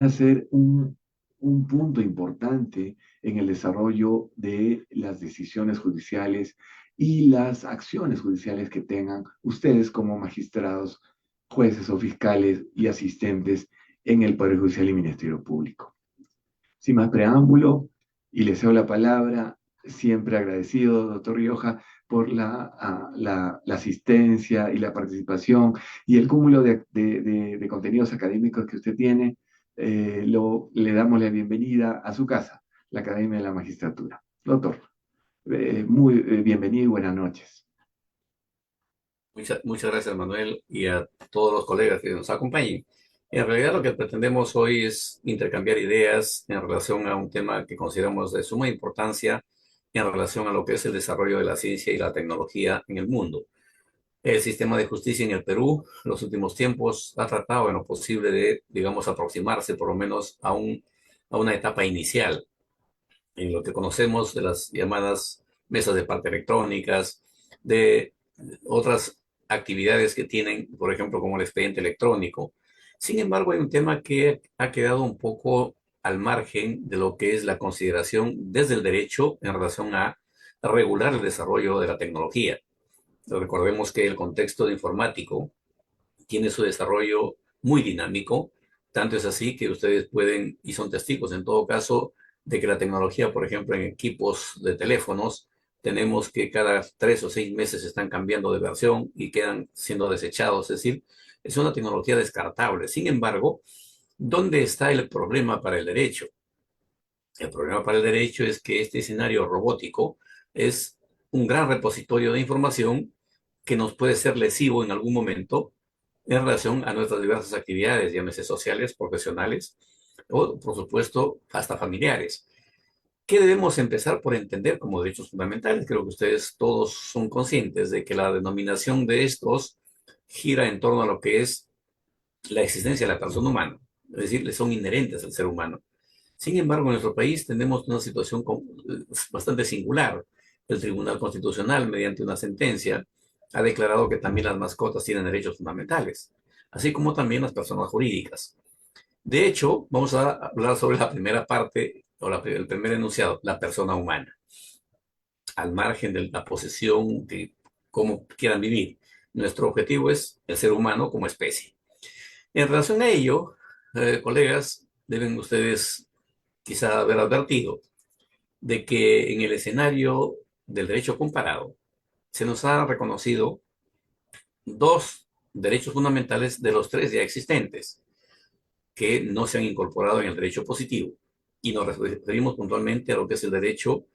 a ser un punto importante en el desarrollo de las decisiones judiciales y las acciones judiciales que tengan ustedes como magistrados, jueces o fiscales y asistentes en el Poder Judicial y Ministerio Público. Sin más preámbulo, y le cedo la palabra, siempre agradecido, doctor Rioja, por la asistencia y la participación y el cúmulo de contenidos académicos que usted tiene. Le damos la bienvenida a su casa, la Academia de la Magistratura. Doctor, muy bienvenido y buenas noches. Muchas gracias, Manuel, y a todos los colegas que nos acompañen. En realidad, lo que pretendemos hoy es intercambiar ideas en relación a un tema que consideramos de suma importancia en relación a lo que es el desarrollo de la ciencia y la tecnología en el mundo. El sistema de justicia en el Perú, en los últimos tiempos, ha tratado en lo posible de, digamos, aproximarse por lo menos a una etapa inicial en lo que conocemos de las llamadas mesas de parte electrónicas, de otras actividades que tienen, por ejemplo, como el expediente electrónico. Sin embargo, hay un tema que ha quedado un poco al margen de lo que es la consideración desde el derecho en relación a regular el desarrollo de la tecnología. Recordemos que el contexto de informático tiene su desarrollo muy dinámico, tanto es así que ustedes pueden, y son testigos en todo caso, de que la tecnología, por ejemplo, en equipos de teléfonos, tenemos que cada 3 o 6 meses están cambiando de versión y quedan siendo desechados, es decir, es una tecnología descartable. Sin embargo, ¿dónde está el problema para el derecho? El problema para el derecho es que este escenario robótico es un gran repositorio de información que nos puede ser lesivo en algún momento en relación a nuestras diversas actividades, llámese sociales, profesionales o, por supuesto, hasta familiares. ¿Qué debemos empezar por entender como derechos fundamentales? Creo que ustedes todos son conscientes de que la denominación de estos gira en torno a lo que es la existencia de la persona humana, es decir, son inherentes al ser humano. Sin embargo, en nuestro país tenemos una situación bastante singular. El Tribunal Constitucional, mediante una sentencia, ha declarado que también las mascotas tienen derechos fundamentales, así como también las personas jurídicas. De hecho, vamos a hablar sobre la primera parte, o el primer enunciado, la persona humana, al margen de la posesión de cómo quieran vivir. Nuestro objetivo es el ser humano como especie. En relación a ello, colegas, deben ustedes quizá haber advertido de que en el escenario del derecho comparado se nos ha reconocido dos derechos fundamentales de los tres ya existentes que no se han incorporado en el derecho positivo. Y nos referimos puntualmente a lo que es el derecho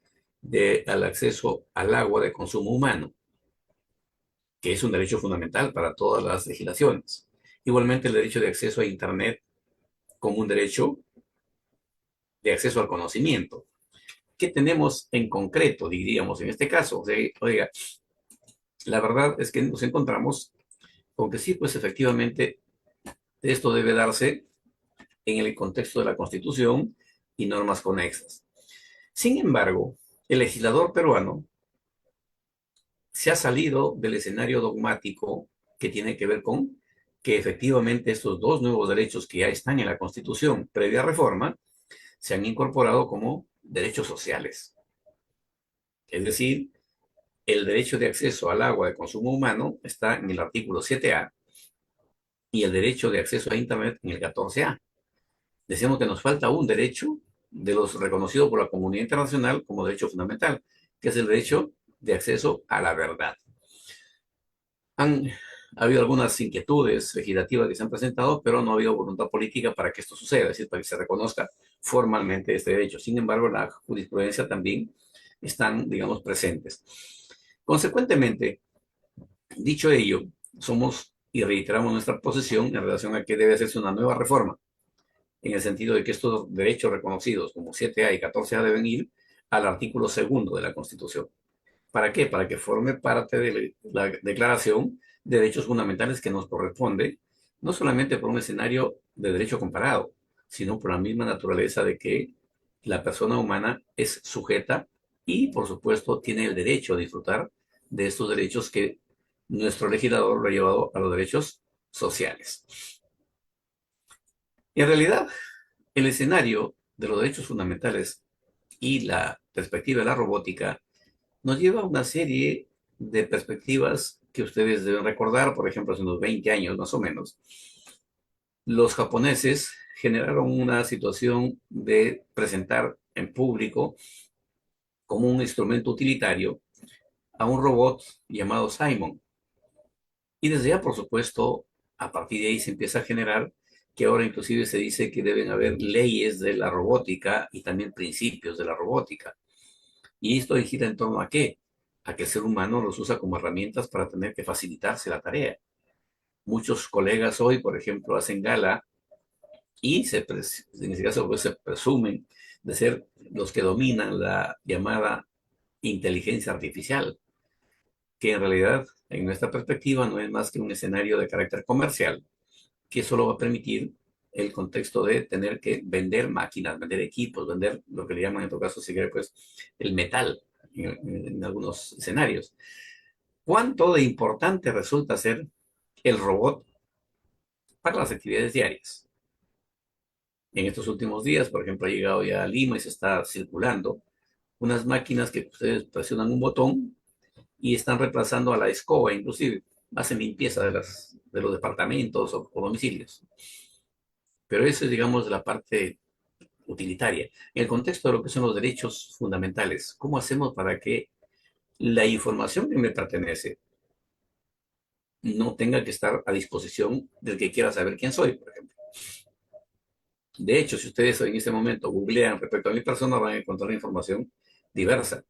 al acceso al agua de consumo humano, que es un derecho fundamental para todas las legislaciones. Igualmente el derecho de acceso a Internet como un derecho de acceso al conocimiento. ¿Qué tenemos en concreto, diríamos, en este caso? O sea, oiga, la verdad es que nos encontramos con que sí, pues efectivamente esto debe darse en el contexto de la Constitución y normas conexas. Sin embargo, el legislador peruano se ha salido del escenario dogmático que tiene que ver con que efectivamente estos dos nuevos derechos que ya están en la Constitución previa reforma se han incorporado como derechos sociales. Es decir, el derecho de acceso al agua de consumo humano está en el artículo 7A y el derecho de acceso a Internet en el 14A. Decimos que nos falta un derecho de los reconocidos por la comunidad internacional como derecho fundamental, que es el derecho de acceso a la verdad. Han habido algunas inquietudes legislativas que se han presentado, pero no ha habido voluntad política para que esto suceda, es decir, para que se reconozca formalmente este derecho. Sin embargo, la jurisprudencia también están, digamos, presentes. Consecuentemente, dicho ello, somos y reiteramos nuestra posición en relación a que debe hacerse una nueva reforma, en el sentido de que estos derechos reconocidos como 7A y 14A deben ir al artículo segundo de la Constitución. ¿Para qué? Para que forme parte de la Declaración de Derechos Fundamentales que nos corresponde, no solamente por un escenario de derecho comparado, sino por la misma naturaleza de que la persona humana es sujeta y, por supuesto, tiene el derecho a disfrutar de estos derechos que nuestro legislador lo ha llevado a los derechos sociales. En realidad, El escenario de los derechos fundamentales y la perspectiva de la robótica nos lleva a una serie de perspectivas que ustedes deben recordar. Por ejemplo, hace unos 20 años más o menos, los japoneses generaron una situación de presentar en público como un instrumento utilitario a un robot llamado Simon. Y desde ya, por supuesto, a partir de ahí se empieza a generar que ahora inclusive se dice que deben haber leyes de la robótica y también principios de la robótica. Y esto gira en torno a qué? A que el ser humano los usa como herramientas para tener que facilitarse la tarea. Muchos colegas hoy, por ejemplo, hacen gala y en ese caso pues, se presumen de ser los que dominan la llamada inteligencia artificial, que en realidad, en nuestra perspectiva, no es más que un escenario de carácter comercial, que solo va a permitir el contexto de tener que vender máquinas, vender equipos, vender lo que le llaman en todo caso, si quiere, pues, el metal en algunos escenarios. ¿Cuánto de importante resulta ser el robot para las actividades diarias? En estos últimos días, por ejemplo, ha llegado ya a Lima y se está circulando unas máquinas que ustedes presionan un botón y están reemplazando a la escoba, inclusive hacen limpieza de los departamentos o domicilios. Pero eso es, digamos, la parte utilitaria. En el contexto de lo que son los derechos fundamentales, ¿cómo hacemos para que la información que me pertenece no tenga que estar a disposición del que quiera saber quién soy, por ejemplo? De hecho, si ustedes en este momento googlean respecto a mi persona, van a encontrar información diversa,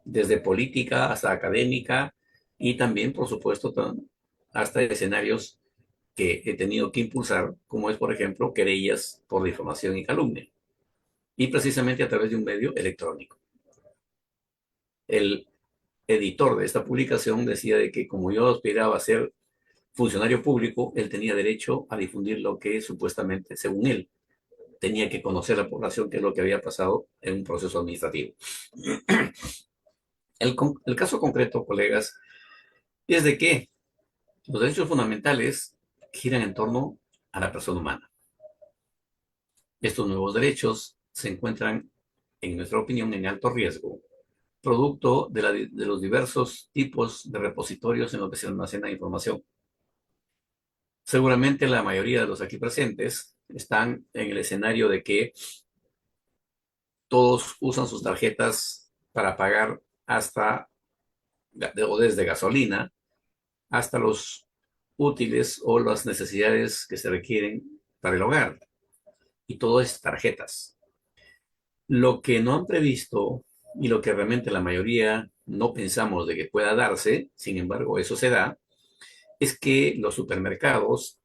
desde política hasta académica y también, por supuesto, hasta escenarios que he tenido que impulsar, como es, por ejemplo, querellas por difamación y calumnia, y precisamente a través de un medio electrónico. El editor de esta publicación decía de que como yo aspiraba a ser funcionario público, él tenía derecho a difundir lo que supuestamente, según él, tenía que conocer la población, que es lo que había pasado en un proceso administrativo. El caso concreto, colegas, es de que los derechos fundamentales giran en torno a la persona humana. Estos nuevos derechos se encuentran, en nuestra opinión, en alto riesgo, producto de los diversos tipos de repositorios en los que se almacena información. Seguramente la mayoría de los aquí presentes están en el escenario de que todos usan sus tarjetas para pagar hasta o desde gasolina hasta los útiles o las necesidades que se requieren para el hogar. Y todo es tarjetas. Lo que no han previsto y lo que realmente la mayoría no pensamos de que pueda darse, sin embargo eso se da, es que los supermercados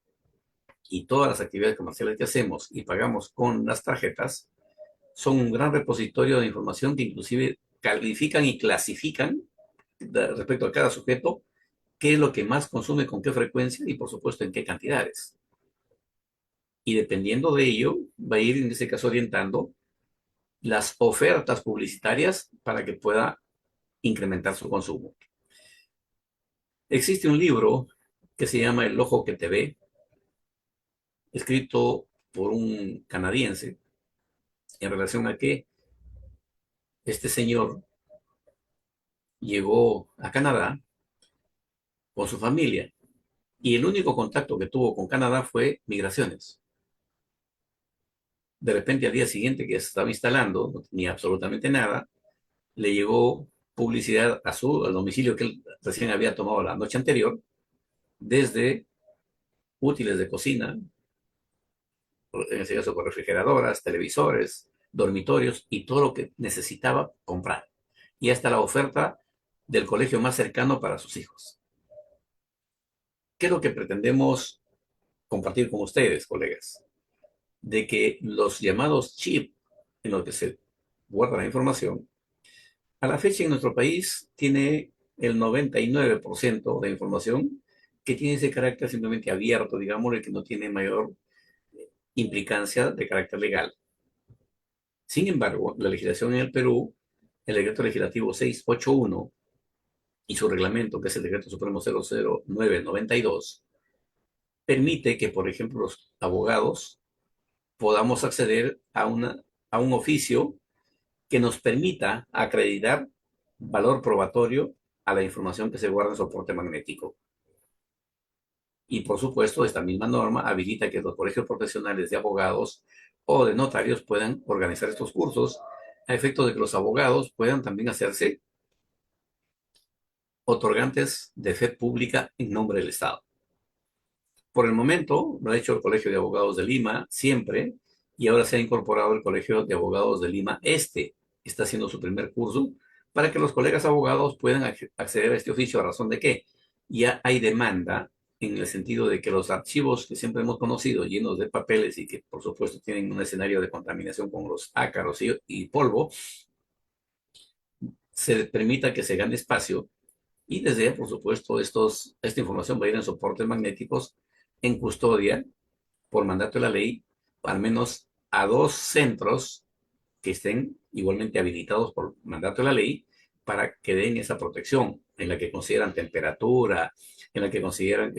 y todas las actividades comerciales que hacemos y pagamos con las tarjetas son un gran repositorio de información que inclusive califican y clasifican respecto a cada sujeto qué es lo que más consume, con qué frecuencia y por supuesto en qué cantidades. Y dependiendo de ello, va a ir en ese caso orientando las ofertas publicitarias para que pueda incrementar su consumo. Existe un libro que se llama El ojo que te ve, escrito por un canadiense, en relación a que este señor llegó a Canadá con su familia y el único contacto que tuvo con Canadá fue migraciones. De repente, al día siguiente que se estaba instalando, no tenía absolutamente nada, le llegó publicidad al domicilio que él recién había tomado la noche anterior, desde útiles de cocina, en ese caso con refrigeradoras, televisores, dormitorios y todo lo que necesitaba comprar. Y hasta la oferta del colegio más cercano para sus hijos. ¿Qué es lo que pretendemos compartir con ustedes, colegas? De que los llamados chips en los que se guarda la información, a la fecha en nuestro país tiene el 99% de información que tiene ese carácter simplemente abierto, digamos, el que no tiene mayor implicancia de carácter legal. Sin embargo, la legislación en el Perú, el decreto legislativo 681 y su reglamento, que es el decreto supremo 00992, permite que, por ejemplo, los abogados podamos acceder a un oficio que nos permita acreditar valor probatorio a la información que se guarda en soporte magnético. Y por supuesto, esta misma norma habilita que los colegios profesionales de abogados o de notarios puedan organizar estos cursos a efecto de que los abogados puedan también hacerse otorgantes de fe pública en nombre del Estado. Por el momento, lo ha hecho el Colegio de Abogados de Lima siempre, y ahora se ha incorporado el Colegio de Abogados de Lima Este. Está haciendo su primer curso para que los colegas abogados puedan acceder a este oficio, a razón de que ya hay demanda en el sentido de que los archivos que siempre hemos conocido, llenos de papeles y que por supuesto tienen un escenario de contaminación con los ácaros y polvo, se permita que se gane espacio y desde, por supuesto, esta información va a ir en soportes magnéticos en custodia por mandato de la ley, al menos a 2 centros que estén igualmente habilitados por mandato de la ley para que den esa protección, en la que consideran temperatura, en la que consideran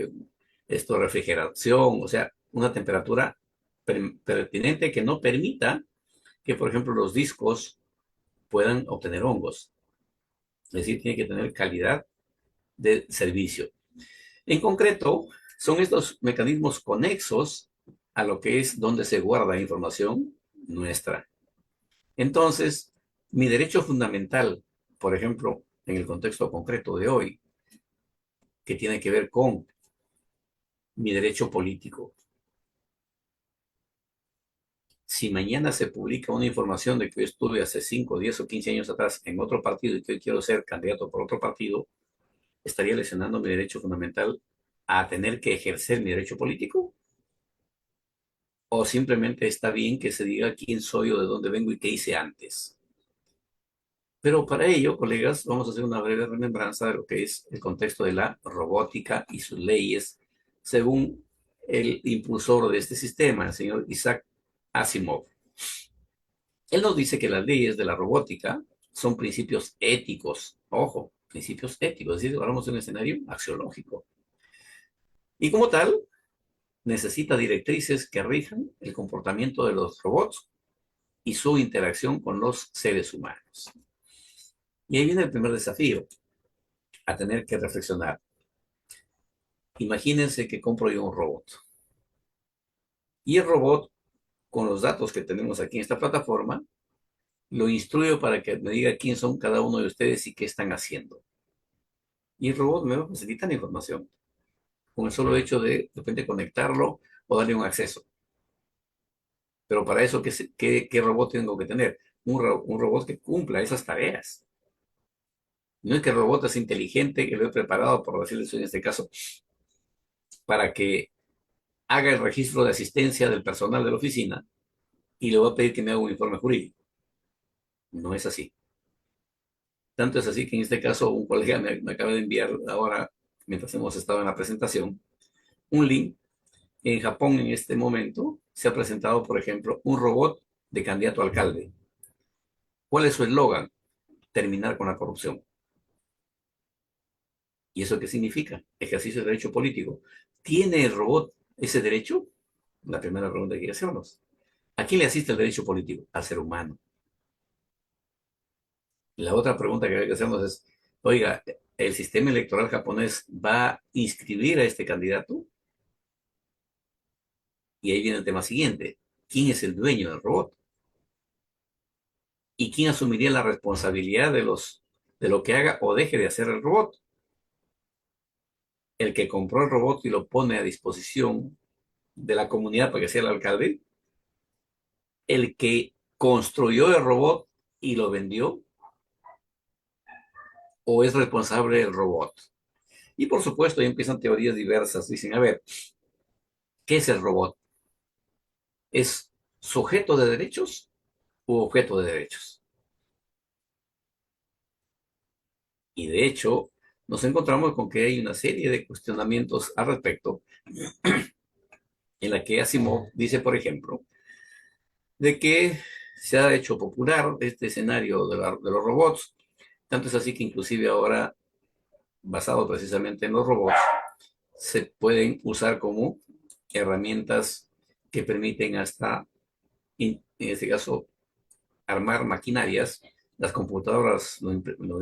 esto refrigeración, o sea, una temperatura pertinente que no permita que, por ejemplo, los discos puedan obtener hongos. Es decir, tiene que tener calidad de servicio. En concreto, son estos mecanismos conexos a lo que es donde se guarda información nuestra. Entonces, mi derecho fundamental, por ejemplo, en el contexto concreto de hoy, que tiene que ver con mi derecho político. Si mañana se publica una información de que yo estuve hace 5, 10 o 15 años atrás en otro partido y que hoy quiero ser candidato por otro partido, ¿estaría lesionando mi derecho fundamental a tener que ejercer mi derecho político? ¿O simplemente está bien que se diga quién soy o de dónde vengo y qué hice antes? Pero para ello, colegas, vamos a hacer una breve remembranza de lo que es el contexto de la robótica y sus leyes, según el impulsor de este sistema, el señor Isaac Asimov. Él nos dice que las leyes de la robótica son principios éticos, ojo, principios éticos, es decir, hablamos de un escenario axiológico. Y como tal, necesita directrices que rijan el comportamiento de los robots y su interacción con los seres humanos. Y ahí viene el primer desafío, a tener que reflexionar. Imagínense que compro yo un robot. Y el robot, con los datos que tenemos aquí en esta plataforma, lo instruyo para que me diga quién son cada uno de ustedes y qué están haciendo. Y el robot me va a facilitar la información, con el solo hecho de repente conectarlo o darle un acceso. Pero para eso, ¿qué robot tengo que tener? Un robot que cumpla esas tareas. No es que el robot es inteligente, que lo he preparado, por decirles en este caso, para que haga el registro de asistencia del personal de la oficina y le voy a pedir que me haga un informe jurídico. No es así. Tanto es así que en este caso un colega me acaba de enviar ahora, mientras hemos estado en la presentación, un link. En Japón en este momento se ha presentado, por ejemplo, un robot de candidato a alcalde. ¿Cuál es su eslogan? Terminar con la corrupción. ¿Y eso qué significa? Ejercicio de derecho político. ¿Tiene el robot ese derecho? La primera pregunta que hay que hacernos. ¿A quién le asiste el derecho político? Al ser humano. La otra pregunta que hay que hacernos es, oiga, ¿el sistema electoral japonés va a inscribir a este candidato? Y ahí viene el tema siguiente. ¿Quién es el dueño del robot? ¿Y quién asumiría la responsabilidad de lo que haga o deje de hacer el robot? ¿El que compró el robot y lo pone a disposición de la comunidad para que sea el alcalde? ¿El que construyó el robot y lo vendió? ¿O es responsable del robot? Y por supuesto, ahí empiezan teorías diversas. Dicen, a ver, ¿qué es el robot? ¿Es sujeto de derechos u objeto de derechos? Y de hecho, nos encontramos con que hay una serie de cuestionamientos al respecto, en la que Asimov dice, por ejemplo, de que se ha hecho popular este escenario de los robots, tanto es así que inclusive ahora, basado precisamente en los robots, se pueden usar como herramientas que permiten hasta en este caso, armar maquinarias. Las computadoras lo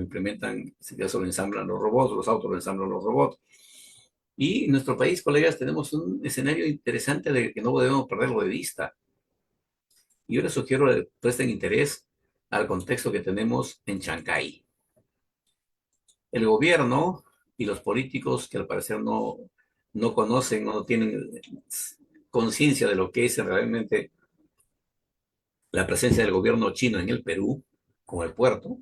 implementan, en este caso lo ensamblan los robots, los autos lo ensamblan los robots. Y en nuestro país, colegas, tenemos un escenario interesante de que no debemos perderlo de vista. Yo les sugiero que presten interés al contexto que tenemos en Chancay. El gobierno y los políticos que al parecer no conocen, no tienen conciencia de lo que es realmente la presencia del gobierno chino en el Perú, con el puerto,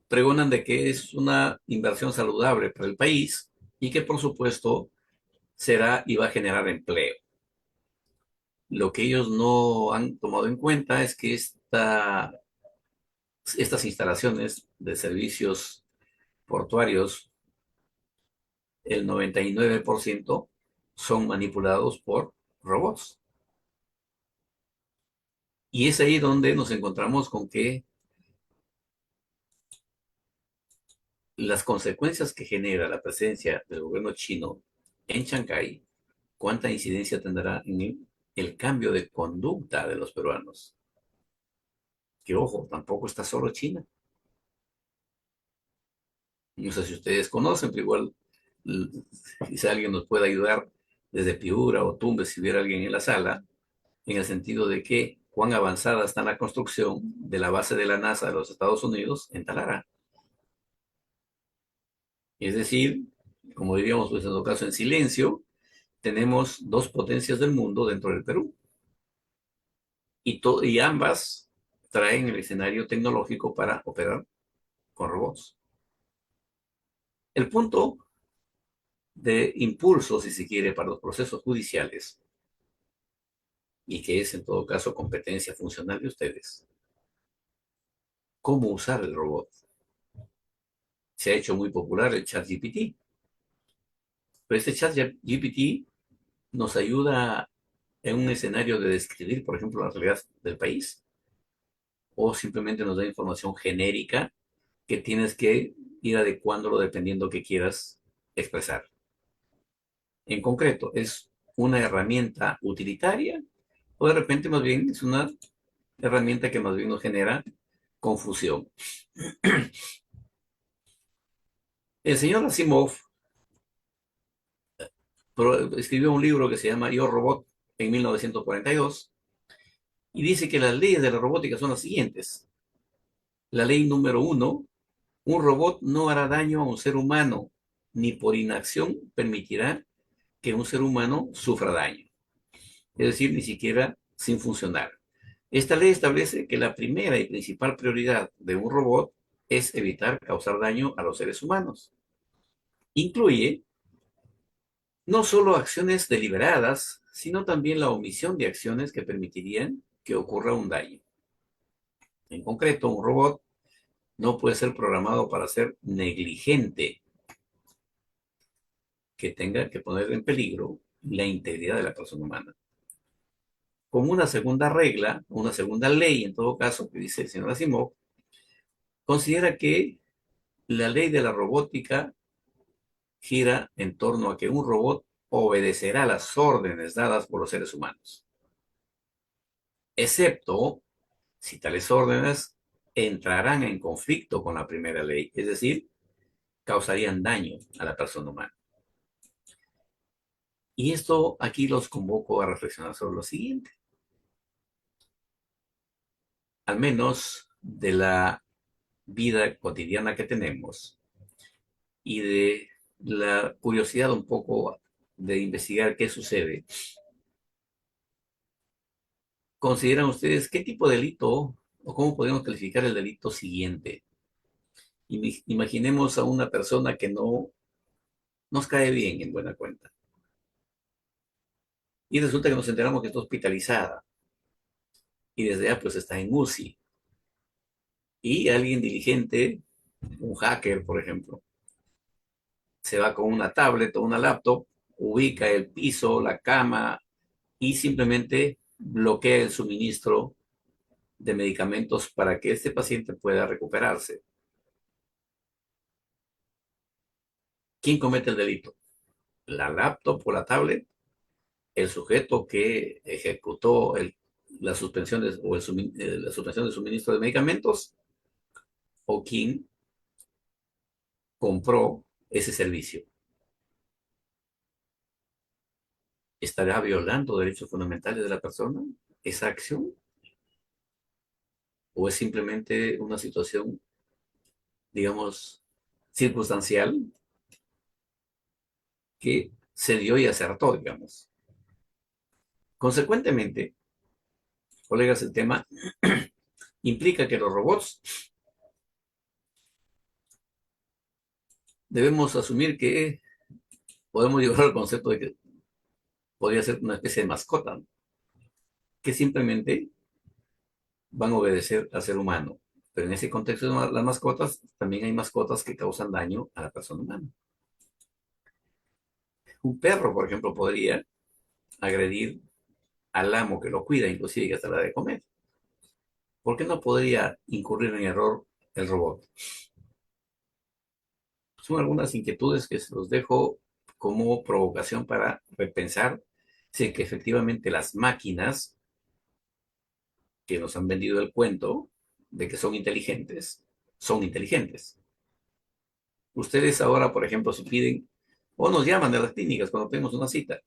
pregonan de que es una inversión saludable para el país y que por supuesto será y va a generar empleo. Lo que ellos no han tomado en cuenta es que estas instalaciones de servicios portuarios, el 99% son manipulados por robots. Y es ahí donde nos encontramos con que las consecuencias que genera la presencia del gobierno chino en Shanghái, cuánta incidencia tendrá en el cambio de conducta de los peruanos. Que ojo, tampoco está solo China. No sé si ustedes conocen, pero igual si alguien nos puede ayudar desde Piura o Tumbes, si hubiera alguien en la sala, en el sentido de que cuán avanzada está la construcción de la base de la NASA de los Estados Unidos en Talara. Es decir, como diríamos pues en todo caso en silencio, tenemos dos potencias del mundo dentro del Perú y ambas traen el escenario tecnológico para operar con robots. El punto de impulso, si se quiere, para los procesos judiciales, y que es en todo caso competencia funcional de ustedes, cómo usar el robot. Se ha hecho muy popular el chat GPT, pero este chat GPT nos ayuda en un escenario de describir, por ejemplo, la realidad del país, o simplemente nos da información genérica que tienes que ir adecuándolo dependiendo que quieras expresar. En concreto, ¿es una herramienta utilitaria o de repente más bien es una herramienta que más bien nos genera confusión? El señor Asimov escribió un libro que se llama Yo Robot en 1942 y dice que las leyes de la robótica son las siguientes. La ley número uno: un robot no hará daño a un ser humano, ni por inacción permitirá que un ser humano sufra daño. Es decir, ni siquiera sin funcionar. Esta ley establece que la primera y principal prioridad de un robot es evitar causar daño a los seres humanos. Incluye no solo acciones deliberadas, sino también la omisión de acciones que permitirían que ocurra un daño. En concreto, un robot no puede ser programado para ser negligente, que tenga que poner en peligro la integridad de la persona humana. Como una segunda regla, una segunda ley, en todo caso, que dice el señor Asimov, considera que la ley de la robótica gira en torno a que un robot obedecerá las órdenes dadas por los seres humanos, excepto si tales órdenes entrarán en conflicto con la primera ley, es decir, causarían daño a la persona humana. Y esto aquí los convoco a reflexionar sobre lo siguiente. Al menos de la vida cotidiana que tenemos y de la curiosidad un poco de investigar qué sucede, ¿consideran ustedes qué tipo de delito o cómo podemos calificar el delito siguiente? Imaginemos a una persona que no nos cae bien en buena cuenta y resulta que nos enteramos que está hospitalizada y desde ya pues está en UCI y alguien diligente, un hacker por ejemplo, se va con una tablet o una laptop, ubica el piso, la cama y simplemente bloquea el suministro de medicamentos para que este paciente pueda recuperarse. ¿Quién comete el delito? ¿La laptop o la tablet? ¿El sujeto que ejecutó la suspensión la suspensión de suministro de medicamentos o quién compró ese servicio. ¿Estará violando derechos fundamentales de la persona esa acción? ¿O es simplemente una situación, digamos, circunstancial que se dio y acertó, digamos? Consecuentemente, colegas, el tema implica que los robots debemos asumir que podemos llevar al concepto de que podría ser una especie de mascota, ¿no? Que simplemente van a obedecer al ser humano. Pero en ese contexto de las mascotas, también hay mascotas que causan daño a la persona humana. Un perro, por ejemplo, podría agredir al amo que lo cuida, inclusive que hasta la de comer. ¿Por qué no podría incurrir en error el robot? Son algunas inquietudes que se los dejo como provocación para repensar si que efectivamente las máquinas que nos han vendido el cuento de que son inteligentes. Ustedes ahora, por ejemplo, si piden o nos llaman de las clínicas cuando tenemos una cita,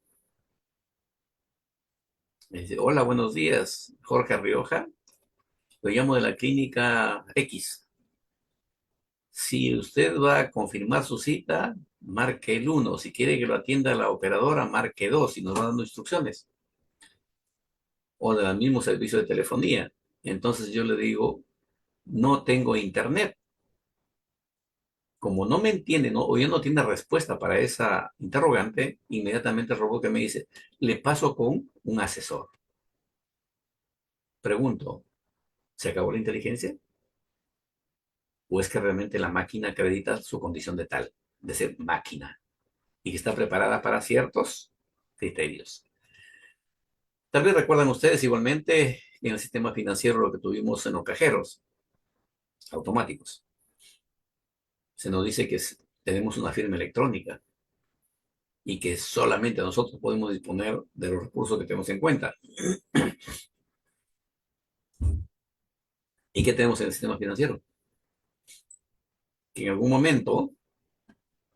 me dice, hola, buenos días, Jorge Rioja, lo llamo de la clínica X. Si usted va a confirmar su cita, marque el uno. Si quiere que lo atienda la operadora, marque 2 y nos va dando instrucciones. O del mismo servicio de telefonía. Entonces yo le digo, no tengo internet. Como no me entiende, ¿no? O ya no tiene respuesta para esa interrogante, inmediatamente el robot que me dice, le paso con un asesor. Pregunto, ¿se acabó la inteligencia? ¿O es que realmente la máquina acredita su condición de tal, de ser máquina, y que está preparada para ciertos criterios? Tal vez recuerdan ustedes igualmente en el sistema financiero lo que tuvimos en los cajeros automáticos. Se nos dice que tenemos una firma electrónica y que solamente nosotros podemos disponer de los recursos que tenemos en cuenta. ¿Y qué tenemos en el sistema financiero? Que en algún momento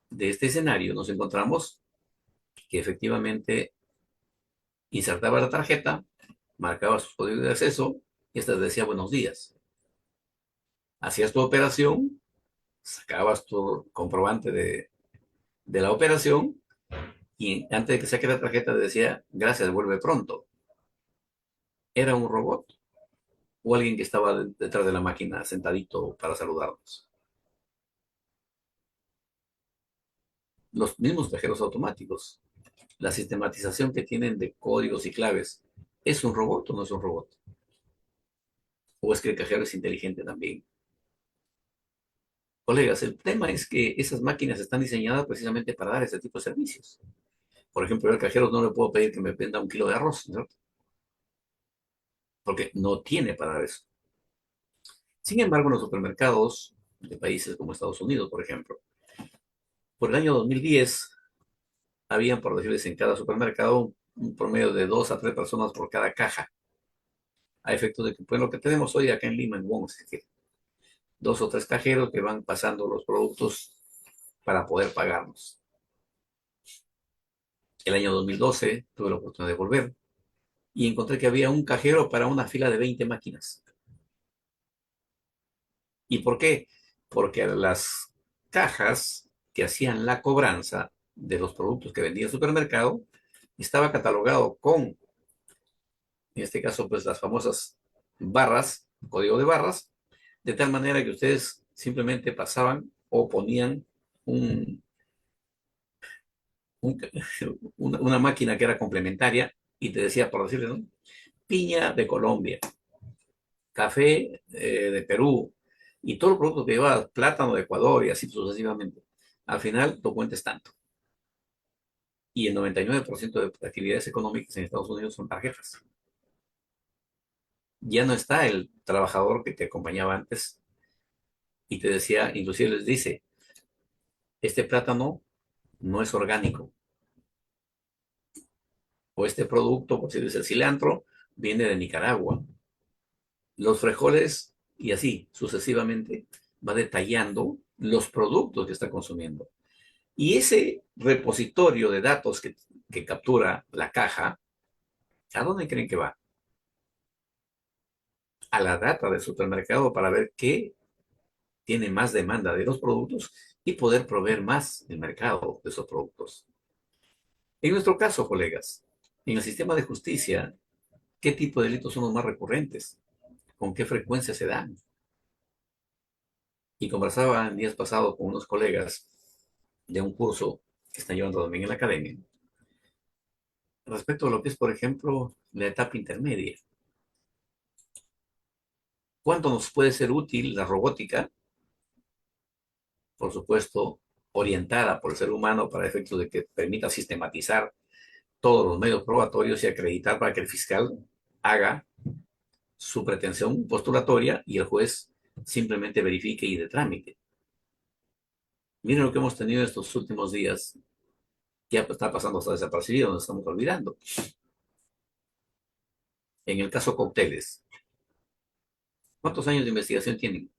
de este escenario nos encontramos que efectivamente insertaba la tarjeta, marcaba su código de acceso y esta decía buenos días. Hacías tu operación, sacabas tu comprobante de la operación y antes de que saque la tarjeta decía gracias, vuelve pronto. ¿Era un robot o alguien que estaba detrás de la máquina sentadito para saludarnos? Los mismos cajeros automáticos, la sistematización que tienen de códigos y claves, ¿es un robot o no es un robot? ¿O es que el cajero es inteligente también? Colegas, el tema es que esas máquinas están diseñadas precisamente para dar ese tipo de servicios. Por ejemplo, yo al cajero no le puedo pedir que me venda 1 kilo de arroz, ¿no? Porque no tiene para dar eso. Sin embargo, en los supermercados de países como Estados Unidos, por ejemplo, por el año 2010 habían, por decirles, en cada supermercado un promedio de 2 a 3 personas por cada caja. A efecto de que, pues lo que tenemos hoy acá en Lima, en Wong, es que 2 o 3 cajeros que van pasando los productos para poder pagarnos. El año 2012 tuve la oportunidad de volver y encontré que había un cajero para una fila de 20 máquinas. ¿Y por qué? Porque las cajas que hacían la cobranza de los productos que vendía el supermercado estaba catalogado con, en este caso, pues las famosas barras, código de barras, de tal manera que ustedes simplemente pasaban o ponían un, un- una máquina que era complementaria y te decía, por decirle, ¿no? Piña de Colombia, café de Perú y todo el producto que lleva plátano de Ecuador y así sucesivamente. Al final, tu cuenta es tanto. Y el 99% de actividades económicas en Estados Unidos son tarjetas. Ya no está el trabajador que te acompañaba antes y te decía, inclusive les dice, este plátano no es orgánico o este producto, por si es el cilantro, viene de Nicaragua. Los frijoles, y así sucesivamente, va detallando los productos que está consumiendo. Y ese repositorio de datos que captura la caja, ¿a dónde creen que va? A la data del supermercado para ver qué tiene más demanda de los productos y poder proveer más el mercado de esos productos. En nuestro caso, colegas, en el sistema de justicia, ¿qué tipo de delitos son los más recurrentes? ¿Con qué frecuencia se dan? Y conversaba en días pasados con unos colegas de un curso que están llevando también en la academia, respecto a lo que es, por ejemplo, la etapa intermedia. ¿Cuánto nos puede ser útil la robótica? Por supuesto, orientada por el ser humano para efectos de que permita sistematizar todos los medios probatorios y acreditar para que el fiscal haga su pretensión postulatoria y el juez simplemente verifique y de trámite. Miren lo que hemos tenido estos últimos días. Ya está pasando hasta desapercibido, nos estamos olvidando. En el caso Cócteles, ¿cuántos años de investigación tienen?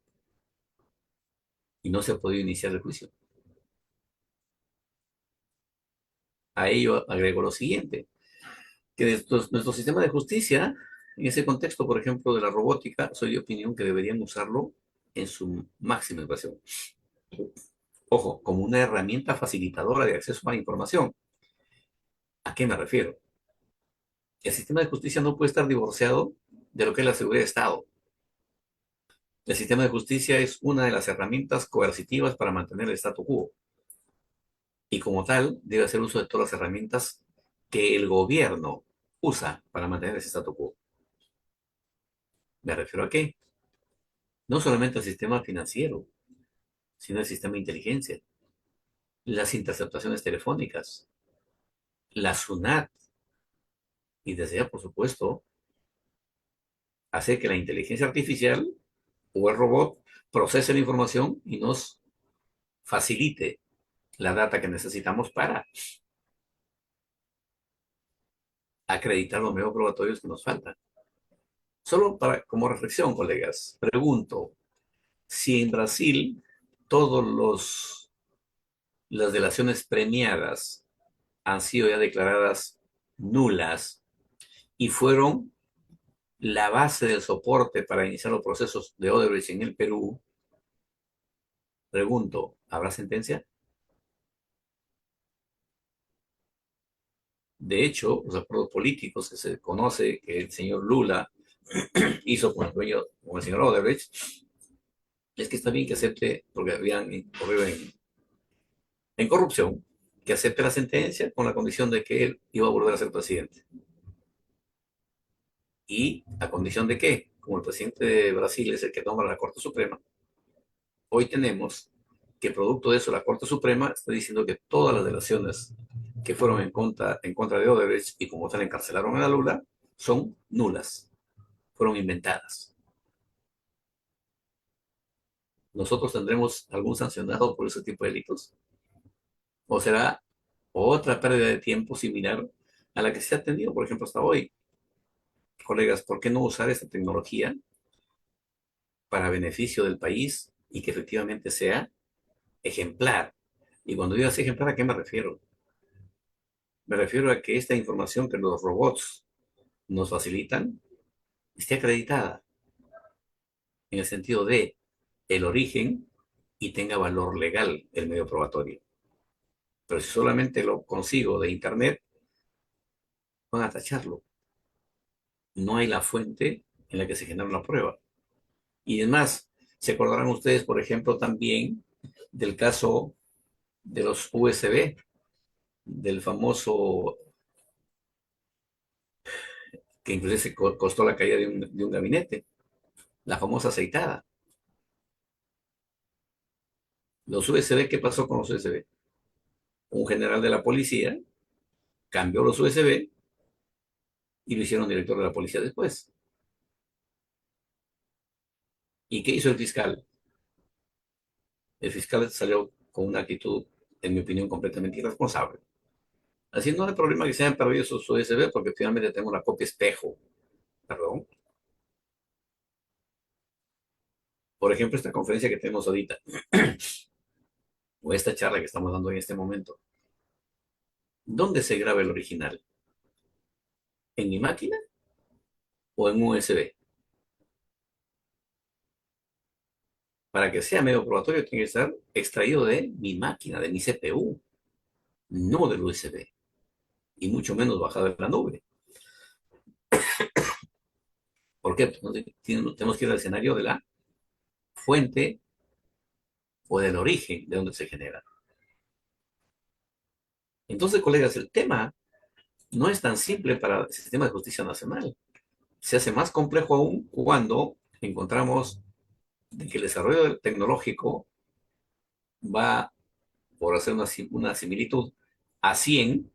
Y no se ha podido iniciar el juicio. A ello agrego lo siguiente, que nuestro sistema de justicia, en ese contexto, por ejemplo, de la robótica, soy de opinión que deberían usarlo en su máxima expresión. Ojo, como una herramienta facilitadora de acceso a la información. ¿A qué me refiero? El sistema de justicia no puede estar divorciado de lo que es la seguridad de Estado. El sistema de justicia es una de las herramientas coercitivas para mantener el statu quo. Y como tal, debe hacer uso de todas las herramientas que el gobierno usa para mantener ese statu quo. ¿Me refiero a qué? No solamente al sistema financiero, sino al sistema de inteligencia, las interceptaciones telefónicas, la SUNAT, y desde ya, por supuesto, hacer que la inteligencia artificial o el robot procese la información y nos facilite la data que necesitamos para acreditar los medios probatorios que nos faltan. Solo para, como reflexión, colegas, pregunto, si en Brasil todos las delaciones premiadas han sido ya declaradas nulas y fueron la base del soporte para iniciar los procesos de Odebrecht en el Perú, pregunto, ¿habrá sentencia? De hecho, los acuerdos políticos que se conoce que el señor Lula hizo con el señor Odebrecht, es que está bien que acepte, porque habían incurrido en corrupción, que acepte la sentencia con la condición de que él iba a volver a ser presidente. ¿Y a condición de qué? Como el presidente de Brasil es el que nombra la Corte Suprema, hoy tenemos que producto de eso la Corte Suprema está diciendo que todas las delaciones que fueron en contra de Odebrecht y como tal encarcelaron a la Lula son nulas, fueron inventadas. ¿Nosotros tendremos algún sancionado por ese tipo de delitos? ¿O será otra pérdida de tiempo similar a la que se ha tenido, por ejemplo, hasta hoy? Colegas, ¿por qué no usar esta tecnología para beneficio del país y que efectivamente sea ejemplar? Y cuando digo así ejemplar, ¿a qué me refiero? Me refiero a que esta información que los robots nos facilitan esté acreditada en el sentido de el origen y tenga valor legal el medio probatorio. Pero si solamente lo consigo de internet, van a tacharlo. No hay la fuente en la que se genera la prueba. Y es más, se acordarán ustedes, por ejemplo, también del caso de los USB, del famoso, que inclusive se costó la caída de un gabinete, la famosa aceitada. Los USB, ¿qué pasó con los USB? Un general de la policía cambió los USB y lo hicieron director de la policía después. ¿Y qué hizo el fiscal? El fiscal salió con una actitud, en mi opinión, completamente irresponsable. Así no hay problema que se hayan perdido esos USB porque finalmente tengo una copia espejo perdón, por ejemplo, esta conferencia que tenemos ahorita, o esta charla que estamos dando en este momento, ¿dónde se graba el original? ¿En mi máquina o en un USB? Para que sea medio probatorio, tiene que estar extraído de mi máquina, de mi CPU, no del USB, y mucho menos bajado de la nube. ¿Por qué? Pues, tenemos que ir al escenario de la fuente o del origen de donde se genera. Entonces, colegas, el tema no es tan simple para el sistema de justicia nacional. Se hace más complejo aún cuando encontramos que el desarrollo tecnológico va, por hacer una similitud, a 100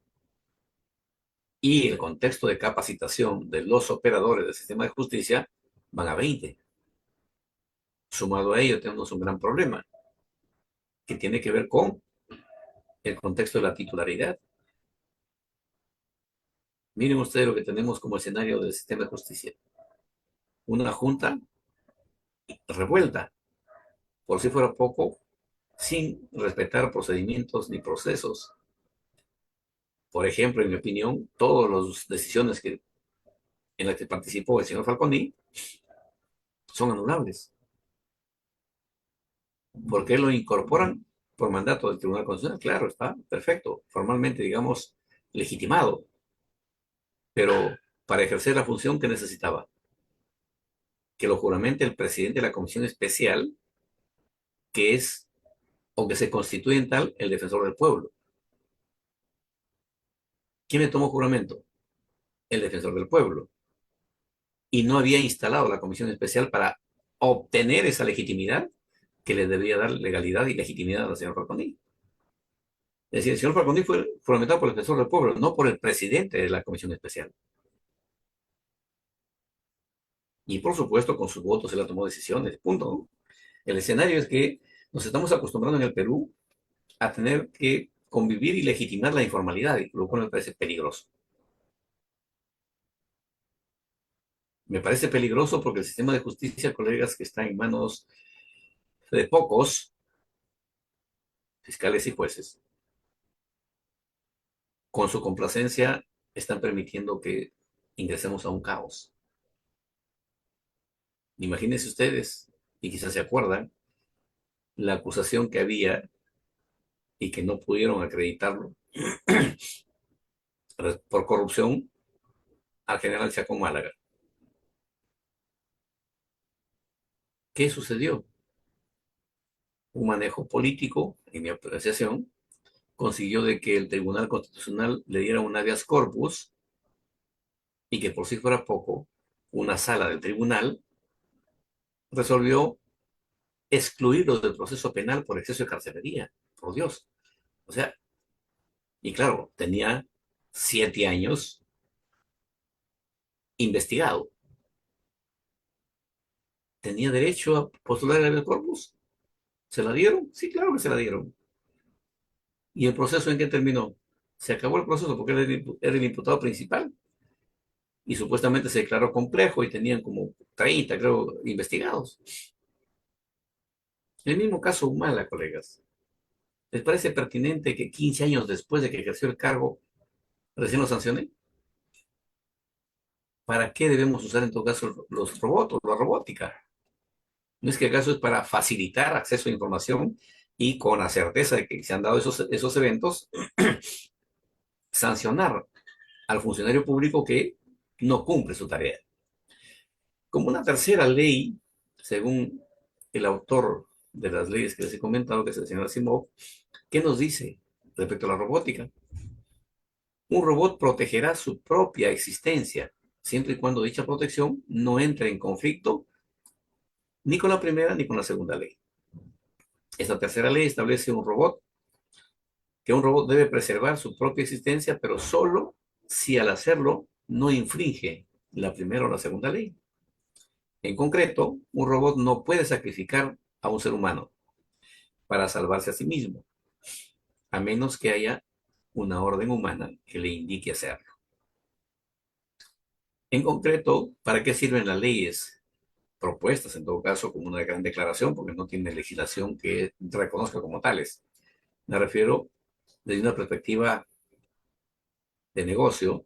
y el contexto de capacitación de los operadores del sistema de justicia van a 20. Sumado a ello, tenemos un gran problema que tiene que ver con el contexto de la titularidad. Miren ustedes lo que tenemos como escenario del sistema de justicia. Una junta revuelta, por si fuera poco, sin respetar procedimientos ni procesos. Por ejemplo, en mi opinión, todas las decisiones en las que participó el señor Falconi son anulables. ¿Por qué lo incorporan? Por mandato del Tribunal Constitucional. Claro, está perfecto, formalmente, digamos, legitimado, pero para ejercer la función que necesitaba, que lo juramente el presidente de la Comisión Especial, que es, o que se constituye en tal, el defensor del pueblo. ¿Quién le tomó juramento? El defensor del pueblo. Y no había instalado la Comisión Especial para obtener esa legitimidad que le debía dar legalidad y legitimidad al señor Falconi. Es decir, el señor Falconi fue juramentado por el defensor del pueblo, no por el presidente de la Comisión Especial. Y por supuesto, con sus votos él ha tomado decisiones, punto. El escenario es que nos estamos acostumbrando en el Perú a tener que convivir y legitimar la informalidad, y lo cual me parece peligroso. Me parece peligroso porque el sistema de justicia, colegas, que está en manos de pocos fiscales y jueces, con su complacencia están permitiendo que ingresemos a un caos. Imagínense ustedes, y quizás se acuerdan, la acusación que había y que no pudieron acreditarlo por corrupción al general Chaco Málaga. ¿Qué sucedió? Un manejo político, en mi apreciación, consiguió de que el Tribunal Constitucional le diera un habeas corpus y que por si fuera poco, una sala del tribunal resolvió excluirlo del proceso penal por exceso de carcelería. Por Dios. O sea, y claro, tenía 7 años investigado. ¿Tenía derecho a postular el habeas corpus? ¿Se la dieron? Sí, claro que se la dieron. ¿Y el proceso en qué terminó? Se acabó el proceso porque era el imputado principal y supuestamente se declaró complejo y tenían como 30, creo, investigados. El mismo caso Humala, colegas. ¿Les parece pertinente que 15 años después de que ejerció el cargo recién lo sancione? ¿Para qué debemos usar en todo caso los robots o la robótica? ¿No es que acaso es para facilitar acceso a información y con la certeza de que se han dado esos eventos, sancionar al funcionario público que no cumple su tarea? Como una tercera ley, según el autor de las leyes que les he comentado, que es el señor Asimov, ¿qué nos dice respecto a la robótica? Un robot protegerá su propia existencia, siempre y cuando dicha protección no entre en conflicto ni con la primera ni con la segunda ley. Esta tercera ley establece que un robot debe preservar su propia existencia, pero solo si al hacerlo no infringe la primera o la segunda ley. En concreto, un robot no puede sacrificar a un ser humano para salvarse a sí mismo, a menos que haya una orden humana que le indique hacerlo. En concreto, ¿para qué sirven las leyes propuestas, en todo caso, como una gran declaración, porque no tiene legislación que reconozca como tales? Me refiero desde una perspectiva de negocio,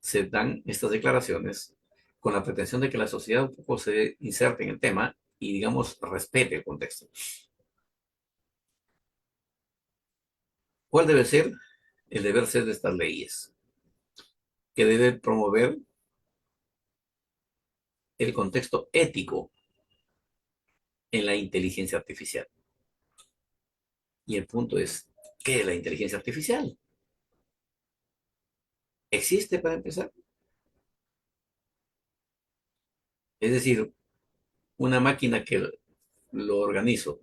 se dan estas declaraciones con la pretensión de que la sociedad un poco se inserte en el tema y, digamos, respete el contexto. ¿Cuál debe ser el deber ser de estas leyes? Que debe promover el contexto ético en la inteligencia artificial. Y el punto es, ¿qué es la inteligencia artificial? ¿Existe para empezar? Es decir, una máquina que lo organizo.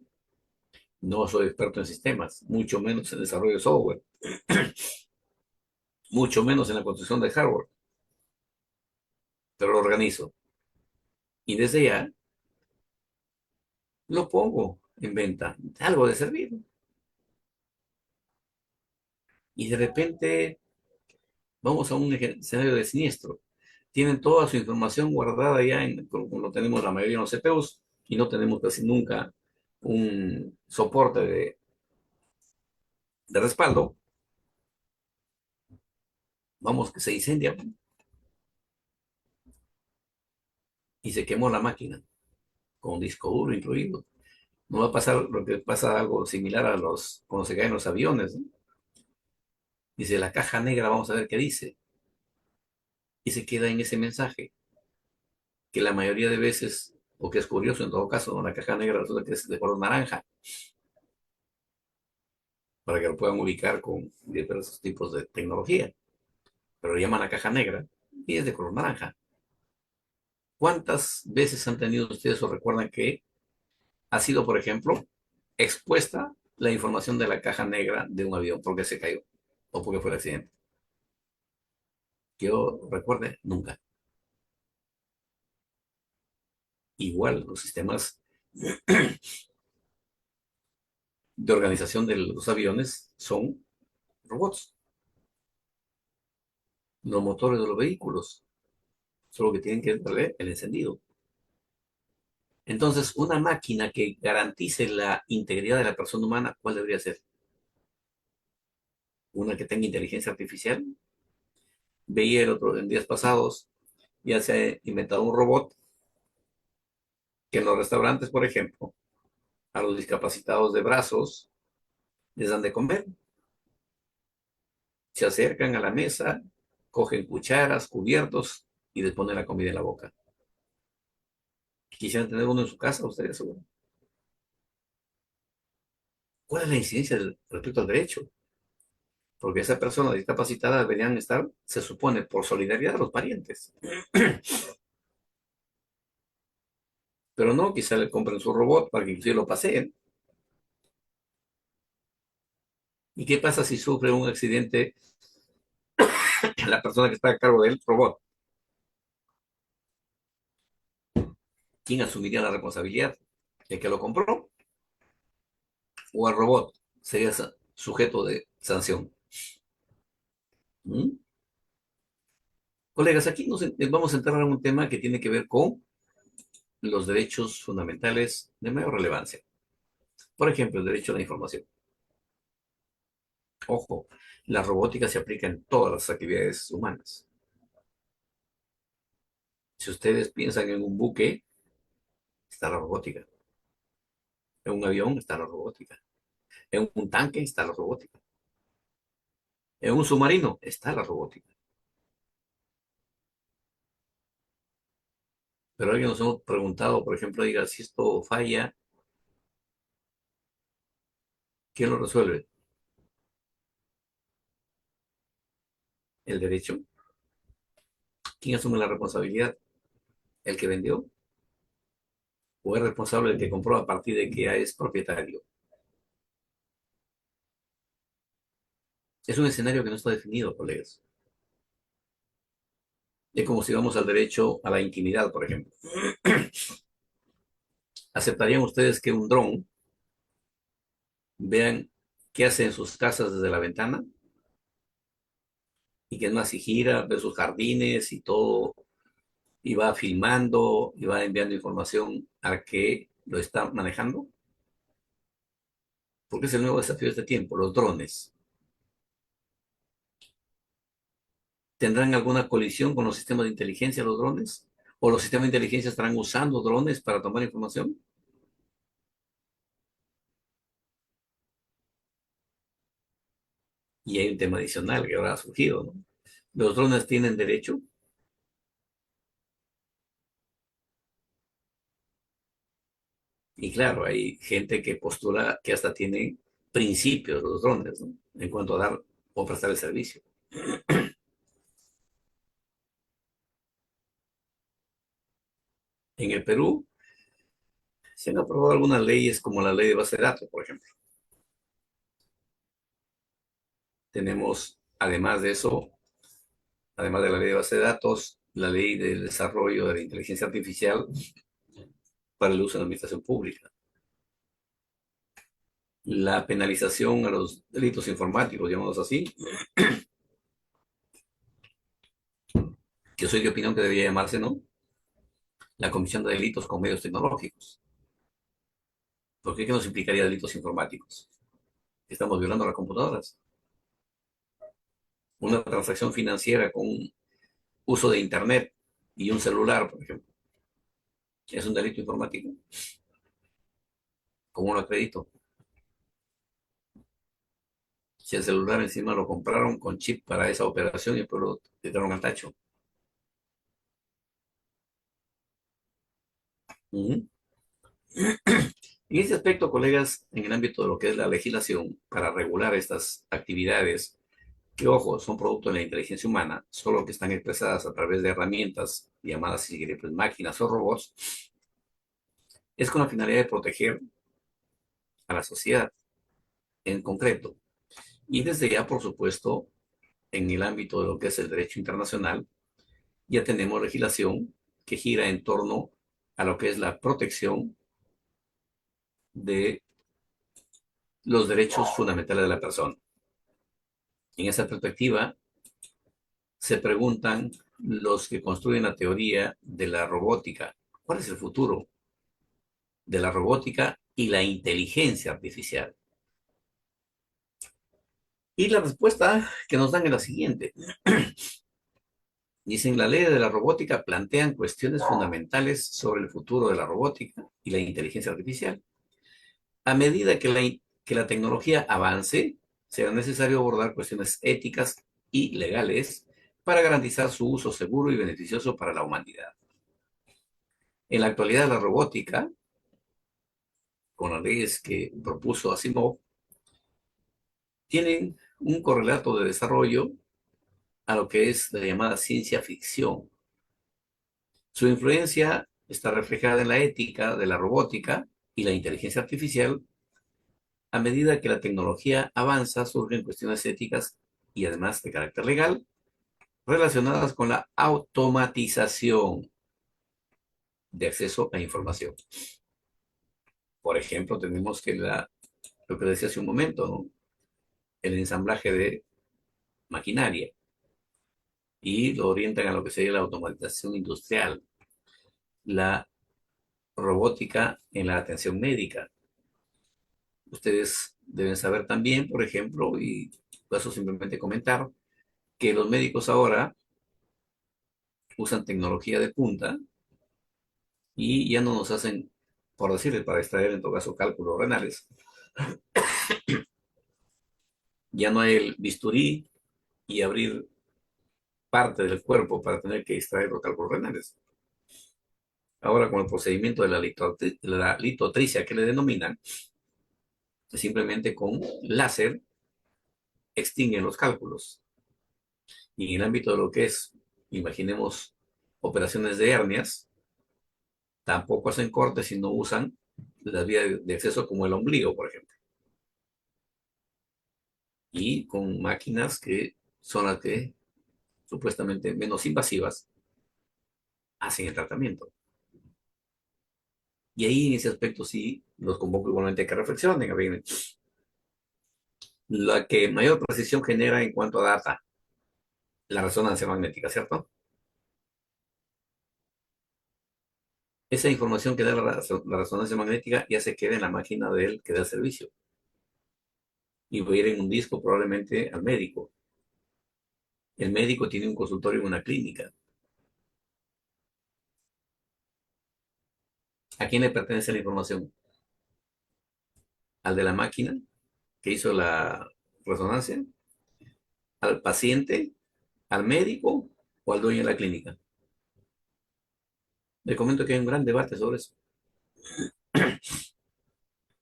No soy experto en sistemas, mucho menos en desarrollo de software, mucho menos en la construcción de hardware, pero lo organizo. Y desde ya lo pongo en venta. Algo de servir. Y de repente vamos a un escenario de siniestro. Tienen toda su información guardada ya, como lo tenemos la mayoría de los CPUs, y no tenemos casi nunca un soporte de respaldo. Vamos que se incendia y se quemó la máquina, con disco duro incluido. No va a pasar lo que pasa algo similar a cuando se caen los aviones, ¿no? Dice la caja negra, vamos a ver qué dice. Y se queda en ese mensaje, que la mayoría de veces, o que es curioso en todo caso, ¿no? La caja negra resulta que es de color naranja, para que lo puedan ubicar con diversos tipos de tecnología. Pero lo llaman la caja negra y es de color naranja. ¿Cuántas veces han tenido ustedes o recuerdan que ha sido, por ejemplo, expuesta la información de la caja negra de un avión porque se cayó o porque fue el accidente? Que yo recuerde, nunca. Igual, los sistemas de organización de los aviones son robots, los motores de los vehículos, solo que tienen que darle el encendido. Entonces, una máquina que garantice la integridad de la persona humana, ¿cuál debería ser? Una que tenga inteligencia artificial. Veía en días pasados, ya se ha inventado un robot que en los restaurantes, por ejemplo, a los discapacitados de brazos les dan de comer. Se acercan a la mesa, cogen cucharas, cubiertos y les ponen la comida en la boca. Quisieran tener uno en su casa, ustedes seguro. ¿Cuál es la incidencia respecto al derecho? Porque esa persona discapacitada deberían estar, se supone, por solidaridad de los parientes. Pero no, quizá le compren su robot para que inclusive lo paseen. ¿Y qué pasa si sufre un accidente la persona que está a cargo del robot? ¿Quién asumiría la responsabilidad? ¿El que lo compró o el robot? Sería sujeto de sanción. ¿Mm? Colegas, aquí vamos a entrar en un tema que tiene que ver con los derechos fundamentales de mayor relevancia. Por ejemplo, el derecho a la información. Ojo, la robótica se aplica en todas las actividades humanas. Si ustedes piensan en un buque, está la robótica. En un avión está la robótica. En un tanque está la robótica. En un submarino está la robótica. Pero alguien nos hemos preguntado, por ejemplo, diga, si esto falla, ¿quién lo resuelve? ¿El derecho? ¿Quién asume la responsabilidad? ¿El que vendió? ¿O es responsable el que compró a partir de que ya es propietario? Es un escenario que no está definido, colegas. Es como si vamos al derecho a la intimidad, por ejemplo. ¿Aceptarían ustedes que un dron vean qué hace en sus casas desde la ventana? Y que es más, si gira, ve sus jardines y todo, y va filmando y va enviando información al que lo está manejando, porque es el nuevo desafío de este tiempo, los drones. ¿Tendrán alguna colisión con los sistemas de inteligencia los drones? ¿O los sistemas de inteligencia estarán usando drones para tomar información? Y hay un tema adicional que ahora ha surgido, ¿no? ¿Los drones tienen derecho? Y claro, hay gente que postula que hasta tiene principios los drones, ¿no? En cuanto a dar o prestar el servicio. En el Perú se han aprobado algunas leyes como la ley de base de datos, por ejemplo. Tenemos, además de eso, además de la ley de base de datos, la ley del desarrollo de la inteligencia artificial para el uso en la administración pública. La penalización a los delitos informáticos, llamados así, que soy de opinión que debería llamarse, ¿no? La comisión de delitos con medios tecnológicos. ¿Por qué? ¿Qué nos implicaría delitos informáticos? Estamos violando las computadoras. Una transacción financiera con uso de Internet y un celular, por ejemplo, es un delito informático. ¿Cómo lo acredito? Si el celular encima lo compraron con chip para esa operación y después lo tiraron al tacho. Uh-huh. En este aspecto, colegas, en el ámbito de lo que es la legislación para regular estas actividades, que ojo, son producto de la inteligencia humana, solo que están expresadas a través de herramientas llamadas, si quiere, pues, máquinas o robots, es con la finalidad de proteger a la sociedad en concreto. Y desde ya, por supuesto, en el ámbito de lo que es el derecho internacional, ya tenemos legislación que gira en torno a lo que es la protección de los derechos fundamentales de la persona. En esa perspectiva, se preguntan los que construyen la teoría de la robótica, ¿cuál es el futuro de la robótica y la inteligencia artificial? Y la respuesta que nos dan es la siguiente. Dicen, la ley de la robótica plantean cuestiones fundamentales sobre el futuro de la robótica y la inteligencia artificial. A medida que la tecnología avance, será necesario abordar cuestiones éticas y legales para garantizar su uso seguro y beneficioso para la humanidad. En la actualidad, la robótica, con las leyes que propuso Asimov, tienen un correlato de desarrollo a lo que es la llamada ciencia ficción. Su influencia está reflejada en la ética de la robótica y la inteligencia artificial. A medida que la tecnología avanza, surgen cuestiones éticas y además de carácter legal relacionadas con la automatización de acceso a información. Por ejemplo, tenemos que lo que decía hace un momento, ¿no? El ensamblaje de maquinaria y lo orientan a lo que sería la automatización industrial, la robótica en la atención médica. Ustedes deben saber también, por ejemplo, y paso simplemente comentar, que los médicos ahora usan tecnología de punta y ya no nos hacen, por decirles, para extraer en todo caso cálculos renales, ya no hay el bisturí y abrir parte del cuerpo para tener que extraer los cálculos renales. Ahora con el procedimiento de la litotricia que le denominan, simplemente con láser extinguen los cálculos. Y en el ámbito de lo que es, imaginemos, operaciones de hernias, tampoco hacen cortes si no usan las vías de acceso como el ombligo, por ejemplo. Y con máquinas que son las que supuestamente menos invasivas hacen el tratamiento. Y ahí en ese aspecto sí los convoco igualmente a que reflexionen. A ver, la que mayor precisión genera en cuanto a data, la resonancia magnética, ¿cierto? esa información que da la resonancia magnética ya se queda en la máquina del que da el servicio. Y voy a ir en un disco probablemente al médico. El médico tiene un consultorio en una clínica. ¿A quién le pertenece la información? ¿Al de la máquina que hizo la resonancia? ¿Al paciente? ¿Al médico? ¿O al dueño de la clínica? Le comento que hay un gran debate sobre eso.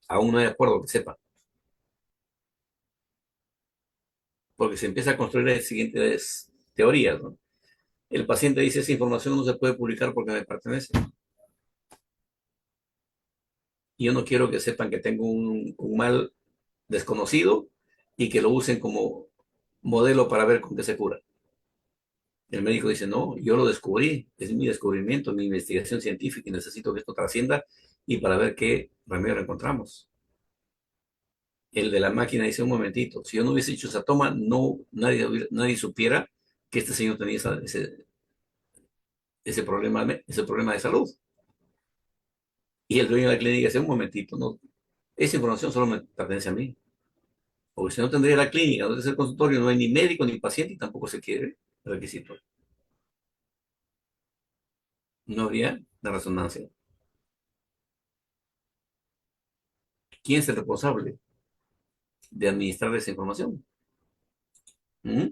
Aún no hay acuerdo que sepa. Porque se empieza a construir las siguientes teorías, ¿no? El paciente dice, esa información no se puede publicar porque me pertenece. Y yo no quiero que sepan que tengo un mal desconocido y que lo usen como modelo para ver con qué se cura. El médico dice, no, yo lo descubrí, es mi descubrimiento, mi investigación científica y necesito que esto trascienda y para ver qué remedio encontramos. El de la máquina dice, un momentito, si yo no hubiese hecho esa toma, no, nadie supiera que este señor tenía ese problema de salud. Y el dueño de la clínica dice, un momentito, no, esa información solo me pertenece a mí. Porque si no tendría la clínica, no tendría el consultorio, no hay ni médico ni paciente y tampoco se quiere el requisito. No habría la resonancia. ¿Quién es el responsable de administrar esa información? ¿Mm?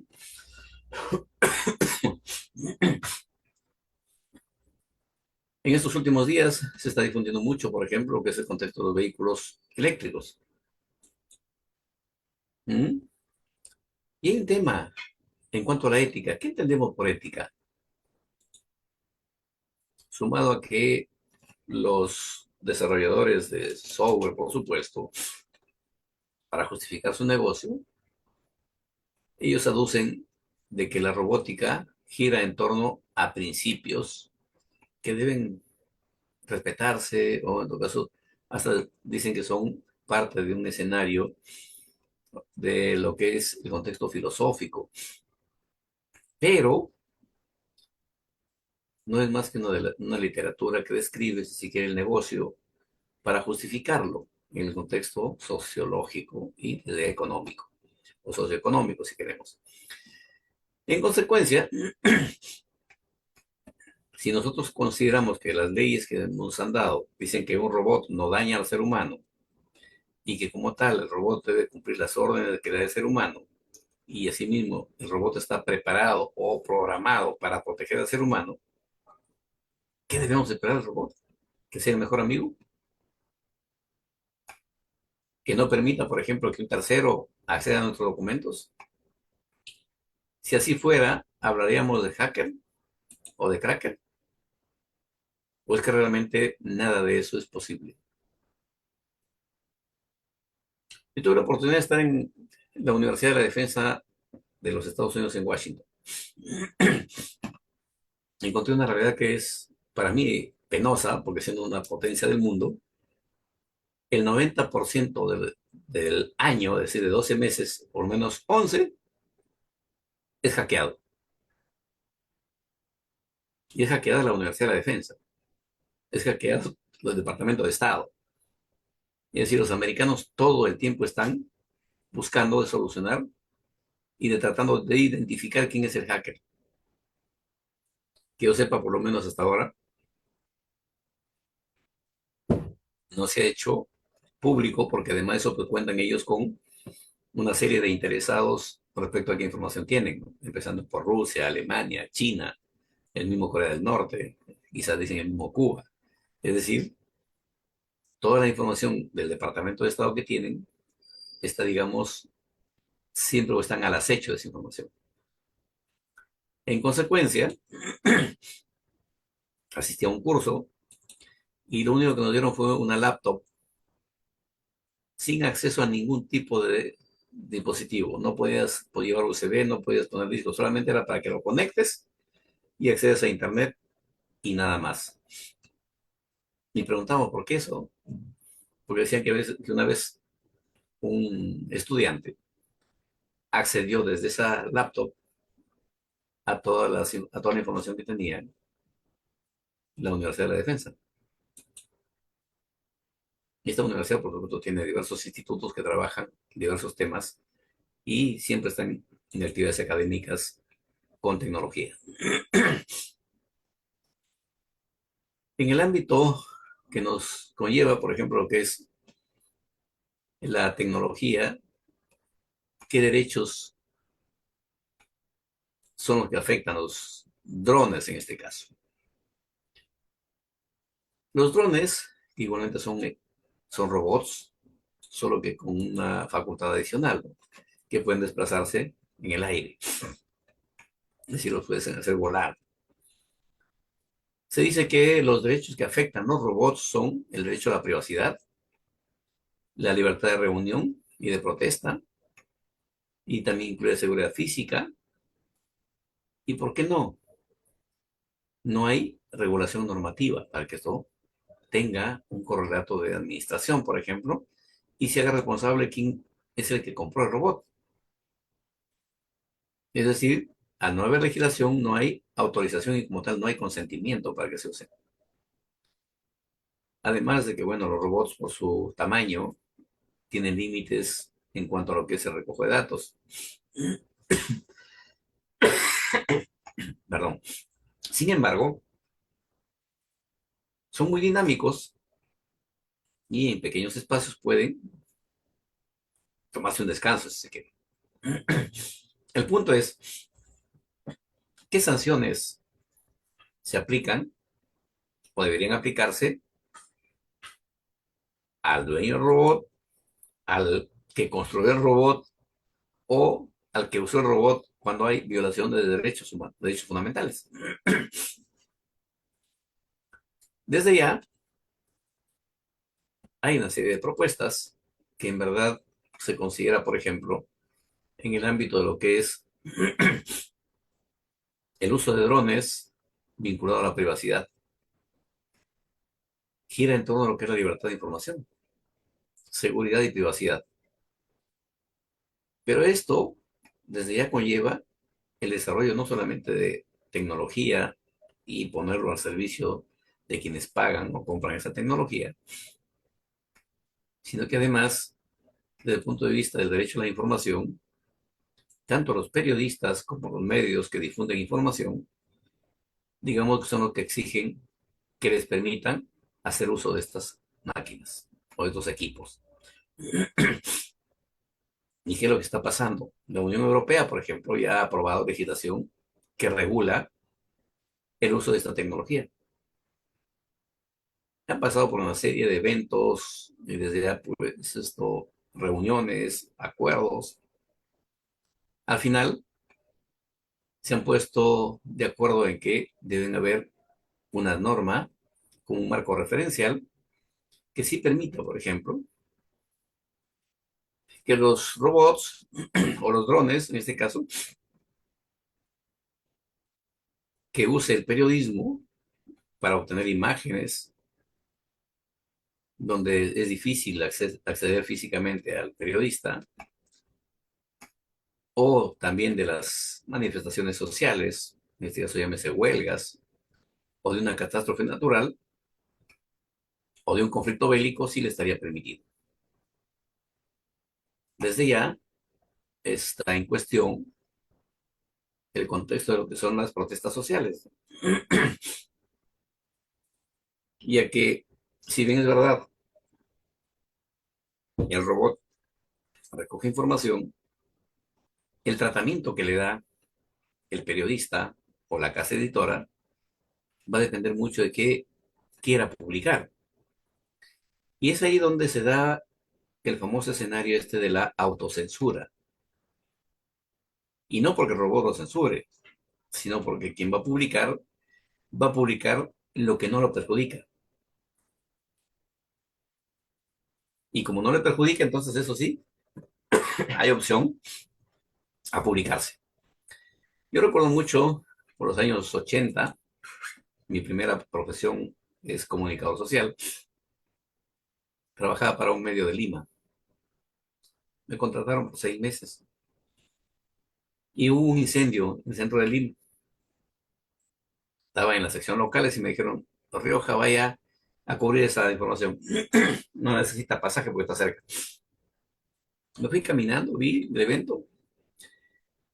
En estos últimos días se está difundiendo mucho, por ejemplo, lo que es el contexto de los vehículos eléctricos. ¿Mm? Y hay un tema en cuanto a la ética. ¿Qué entendemos por ética? Sumado a que los desarrolladores de software, por supuesto, para justificar su negocio, ellos aducen de que la robótica gira en torno a principios que deben respetarse, o en todo caso, hasta dicen que son parte de un escenario de lo que es el contexto filosófico, pero no es más que una literatura que describe, si se quiere, el negocio para justificarlo en el contexto sociológico y económico, o socioeconómico, si queremos. En consecuencia, si nosotros consideramos que las leyes que nos han dado dicen que un robot no daña al ser humano y que como tal el robot debe cumplir las órdenes que da el ser humano, y asimismo el robot está preparado o programado para proteger al ser humano, ¿qué debemos esperar del robot? ¿Que sea el mejor amigo? ¿Que no permita, por ejemplo, que un tercero acceda a nuestros documentos? Si así fuera, ¿hablaríamos de hacker o de cracker? ¿O es que realmente nada de eso es posible? Yo tuve la oportunidad de estar en la Universidad de la Defensa de los Estados Unidos en Washington. Encontré una realidad que es para mí penosa, porque siendo una potencia del mundo, el 90% del año, es decir, de 12 meses, por lo menos 11, es hackeado. Y es hackeada la Universidad de la Defensa, es hackeado el Departamento de Estado. Es decir, los americanos todo el tiempo están buscando de solucionar y de tratando de identificar quién es el hacker. Que yo sepa, por lo menos hasta ahora, no se ha hecho público, porque además de eso pues, cuentan ellos con una serie de interesados respecto a qué información tienen, ¿no? Empezando por Rusia, Alemania, China, el mismo Corea del Norte, quizás dicen el mismo Cuba. Es decir, toda la información del Departamento de Estado que tienen está, digamos, siempre están al acecho de esa información. En consecuencia, asistí a un curso y lo único que nos dieron fue una laptop sin acceso a ningún tipo de dispositivo. No podías llevar USB, no podías poner disco, solamente era para que lo conectes y accedes a Internet y nada más. Y preguntamos por qué eso, porque decían que una vez un estudiante accedió desde esa laptop a toda la información que tenía la Universidad de la Defensa. Esta universidad, por supuesto, tiene diversos institutos que trabajan diversos temas y siempre están en actividades académicas con tecnología. En el ámbito que nos conlleva, por ejemplo, lo que es la tecnología, ¿qué derechos son los que afectan a los drones en este caso? Los drones igualmente son robots, solo que con una facultad adicional, ¿no? Que pueden desplazarse en el aire, es decir, los pueden hacer volar. Se dice que los derechos que afectan a los robots son el derecho a la privacidad, la libertad de reunión y de protesta, y también incluye seguridad física. ¿Y por qué no? No hay regulación normativa para que esto tenga un correlato de administración, por ejemplo, y se haga responsable quién es el que compró el robot. Es decir, al no haber legislación, no hay autorización y como tal no hay consentimiento para que se use. Además de que, bueno, los robots por su tamaño tienen límites en cuanto a lo que es el recojo de datos. Perdón. Sin embargo, son muy dinámicos y en pequeños espacios pueden tomarse un descanso si se quiere. El punto es, ¿qué sanciones se aplican o deberían aplicarse al dueño del robot, al que construyó el robot o al que usó el robot cuando hay violación de derechos humanos, derechos fundamentales? Desde ya hay una serie de propuestas que en verdad se considera, por ejemplo, en el ámbito de lo que es el uso de drones vinculado a la privacidad, gira en torno a lo que es la libertad de información, seguridad y privacidad. Pero esto desde ya conlleva el desarrollo no solamente de tecnología y ponerlo al servicio de quienes pagan o compran esa tecnología, sino que además, desde el punto de vista del derecho a la información, tanto los periodistas como los medios que difunden información, digamos que son los que exigen que les permitan hacer uso de estas máquinas o de estos equipos. ¿Y qué es lo que está pasando? La Unión Europea, por ejemplo, ya ha aprobado legislación que regula el uso de esta tecnología. Han pasado por una serie de eventos, y desde ya, pues, reuniones, acuerdos. Al final, se han puesto de acuerdo en que deben haber una norma con un marco referencial que sí permita, por ejemplo, que los robots o los drones, en este caso, que use el periodismo para obtener imágenes donde es difícil acceder físicamente al periodista, o también de las manifestaciones sociales, en este caso llámese huelgas, o de una catástrofe natural, o de un conflicto bélico, sí le estaría permitido. Desde ya está en cuestión el contexto de lo que son las protestas sociales, ya que, si bien es verdad, el robot recoge información, el tratamiento que le da el periodista o la casa editora va a depender mucho de qué quiera publicar. Y es ahí donde se da el famoso escenario este de la autocensura. Y no porque el robot lo censure, sino porque quien va a publicar lo que no lo perjudica. Y como no le perjudica, entonces eso sí, hay opción a publicarse. Yo recuerdo mucho, por los años 80, mi primera profesión es comunicador social, trabajaba para un medio de Lima. Me contrataron por 6 meses y hubo un incendio en el centro de Lima. Estaba en la sección locales y me dijeron, Rioja, vaya a cubrir esa información. No necesita pasaje porque está cerca. Me fui caminando, vi el evento,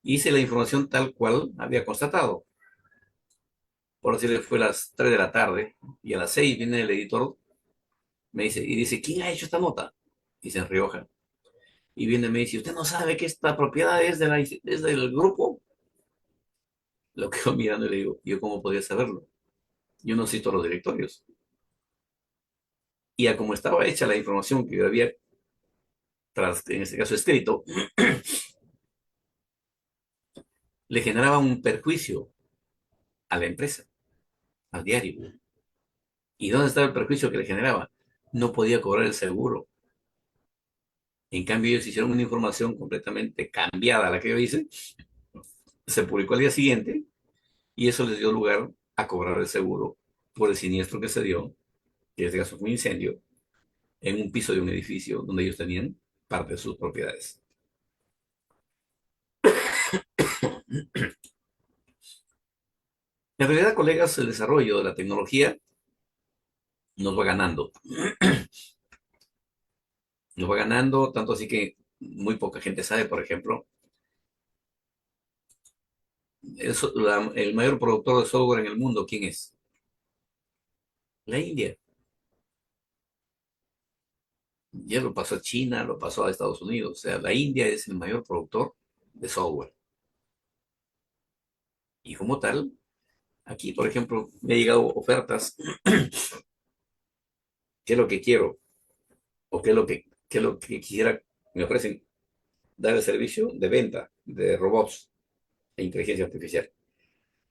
hice la información tal cual había constatado. Por decirle, fue a las 3 de la tarde y a las 6 viene el editor, me dice, y dice, ¿quién ha hecho esta nota? Dice en Rioja. Y viene y me dice, ¿usted no sabe que esta propiedad es del grupo? Lo quedo mirando y le digo, ¿yo cómo podía saberlo? Yo no cito los directorios. Y a como estaba hecha la información que yo había, en este caso escrito, le generaba un perjuicio a la empresa, al diario. ¿Y dónde estaba el perjuicio que le generaba? No podía cobrar el seguro. En cambio, ellos hicieron una información completamente cambiada a la que yo hice, se publicó al día siguiente y eso les dio lugar a cobrar el seguro por el siniestro que se dio, que en este caso fue un incendio, en un piso de un edificio donde ellos tenían parte de sus propiedades. En realidad, colegas, el desarrollo de la tecnología nos va ganando. Nos va ganando, tanto así que muy poca gente sabe, por ejemplo, el mayor productor de software en el mundo, ¿quién es? La India. Ya lo pasó a China, lo pasó a Estados Unidos. O sea, la India es el mayor productor de software. Y como tal, aquí, por ejemplo, me han llegado ofertas, qué es lo que quiero o qué es lo que quisiera. Me ofrecen dar el servicio de venta de robots e inteligencia artificial.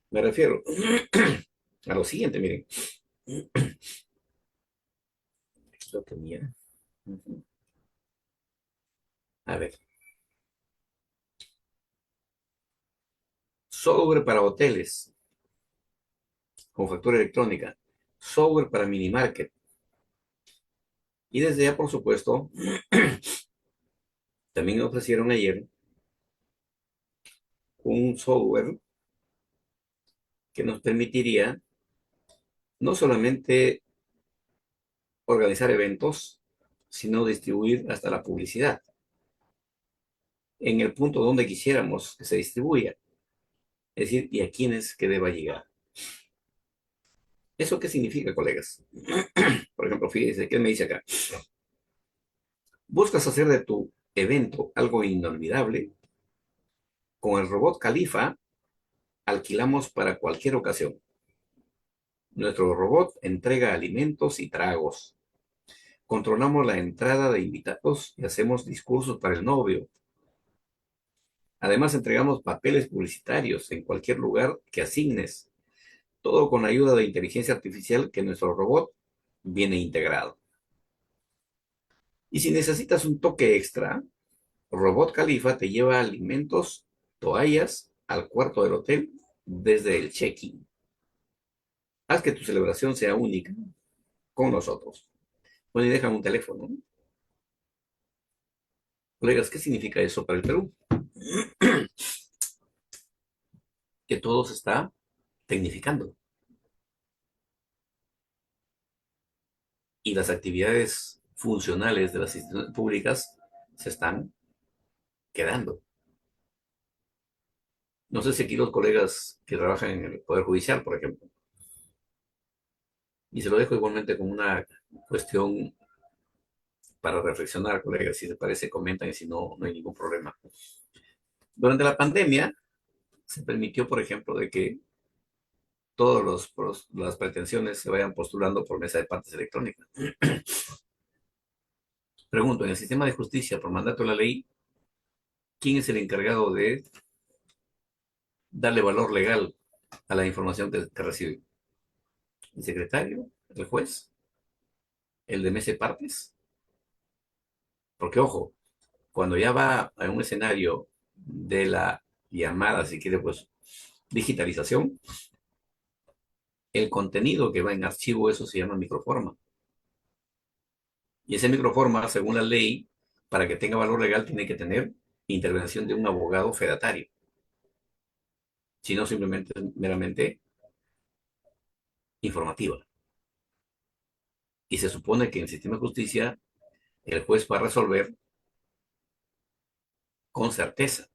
Me refiero a lo siguiente, miren. Lo tenía. A ver, software para hoteles con factura electrónica, software para mini market. Y desde ya, por supuesto, también me ofrecieron ayer un software que nos permitiría no solamente organizar eventos, sino distribuir hasta la publicidad en el punto donde quisiéramos que se distribuya. Es decir, y a quiénes que deba llegar. ¿Eso qué significa, colegas? Por ejemplo, fíjense, ¿qué me dice acá? Buscas hacer de tu evento algo inolvidable. Con el robot Califa alquilamos para cualquier ocasión. Nuestro robot entrega alimentos y tragos. Controlamos la entrada de invitados y hacemos discursos para el novio. Además, entregamos papeles publicitarios en cualquier lugar que asignes. Todo con ayuda de inteligencia artificial que nuestro robot viene integrado. Y si necesitas un toque extra, Robot Califa te lleva alimentos, toallas al cuarto del hotel desde el check-in. Haz que tu celebración sea única con nosotros. Bueno, y dejan un teléfono. Colegas, ¿qué significa eso para el Perú? Que todo se está tecnificando y las actividades funcionales de las instituciones públicas se están quedando. No sé si aquí los colegas que trabajan en el Poder Judicial, por ejemplo, y se lo dejo igualmente como una cuestión para reflexionar, colegas, si les parece, comentan y si no, no hay ningún problema. Durante la pandemia se permitió, por ejemplo, de que todas las pretensiones se vayan postulando por mesa de partes electrónica. Pregunto, en el sistema de justicia, por mandato de la ley, ¿quién es el encargado de darle valor legal a la información que recibe? ¿El secretario? ¿El juez? ¿El de mesa de partes? Porque, ojo, cuando ya va a un escenario de la llamada, si quiere, pues, digitalización, el contenido que va en archivo, eso se llama microforma. Y ese microforma, según la ley, para que tenga valor legal, tiene que tener intervención de un abogado fedatario. Si no, simplemente, meramente informativa. Y se supone que en el sistema de justicia el juez va a resolver con certeza,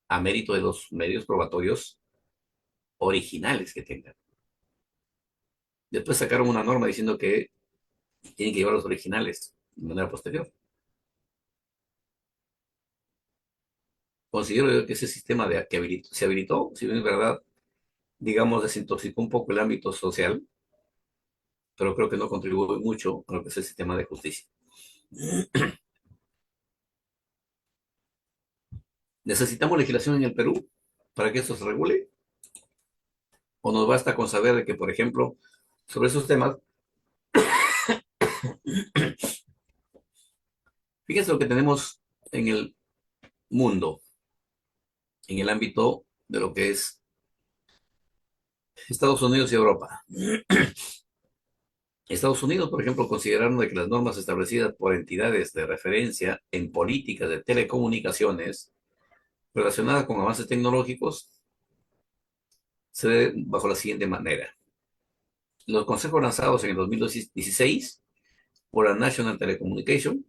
a mérito de los medios probatorios originales que tengan. Después sacaron una norma diciendo que tienen que llevar los originales de manera posterior. Considero yo que ese sistema que se habilitó, si bien es verdad, digamos, desintoxicó un poco el ámbito social, pero creo que no contribuye mucho a lo que es el sistema de justicia. ¿Necesitamos legislación en el Perú para que esto se regule? ¿O nos basta con saber de que, por ejemplo, sobre esos temas, fíjense lo que tenemos en el mundo, en el ámbito de lo que es Estados Unidos y Europa? Estados Unidos, por ejemplo, consideraron de que las normas establecidas por entidades de referencia en políticas de telecomunicaciones relacionadas con avances tecnológicos se ven bajo la siguiente manera. Los consejos lanzados en el 2016 por la National Telecommunication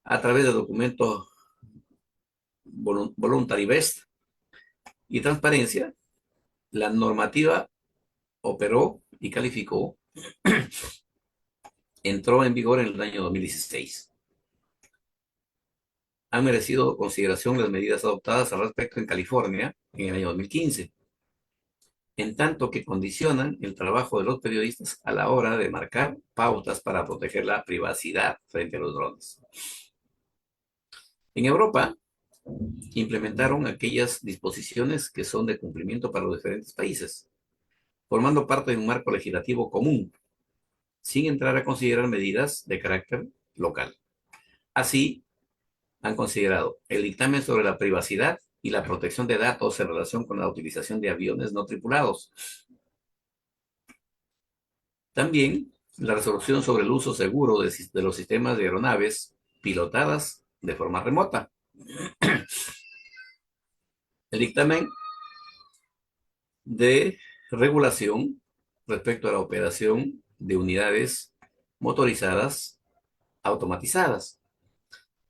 a través de documentos Voluntary Best y Transparencia, la normativa operó y calificó, entró en vigor en el año 2016. Han merecido consideración las medidas adoptadas al respecto en California en el año 2015, en tanto que condicionan el trabajo de los periodistas a la hora de marcar pautas para proteger la privacidad frente a los drones. En Europa, implementaron aquellas disposiciones que son de cumplimiento para los diferentes países, formando parte de un marco legislativo común, sin entrar a considerar medidas de carácter local. Así, han considerado el dictamen sobre la privacidad y la protección de datos en relación con la utilización de aviones no tripulados. También la resolución sobre el uso seguro de los sistemas de aeronaves pilotadas de forma remota. El dictamen de regulación respecto a la operación de unidades motorizadas automatizadas,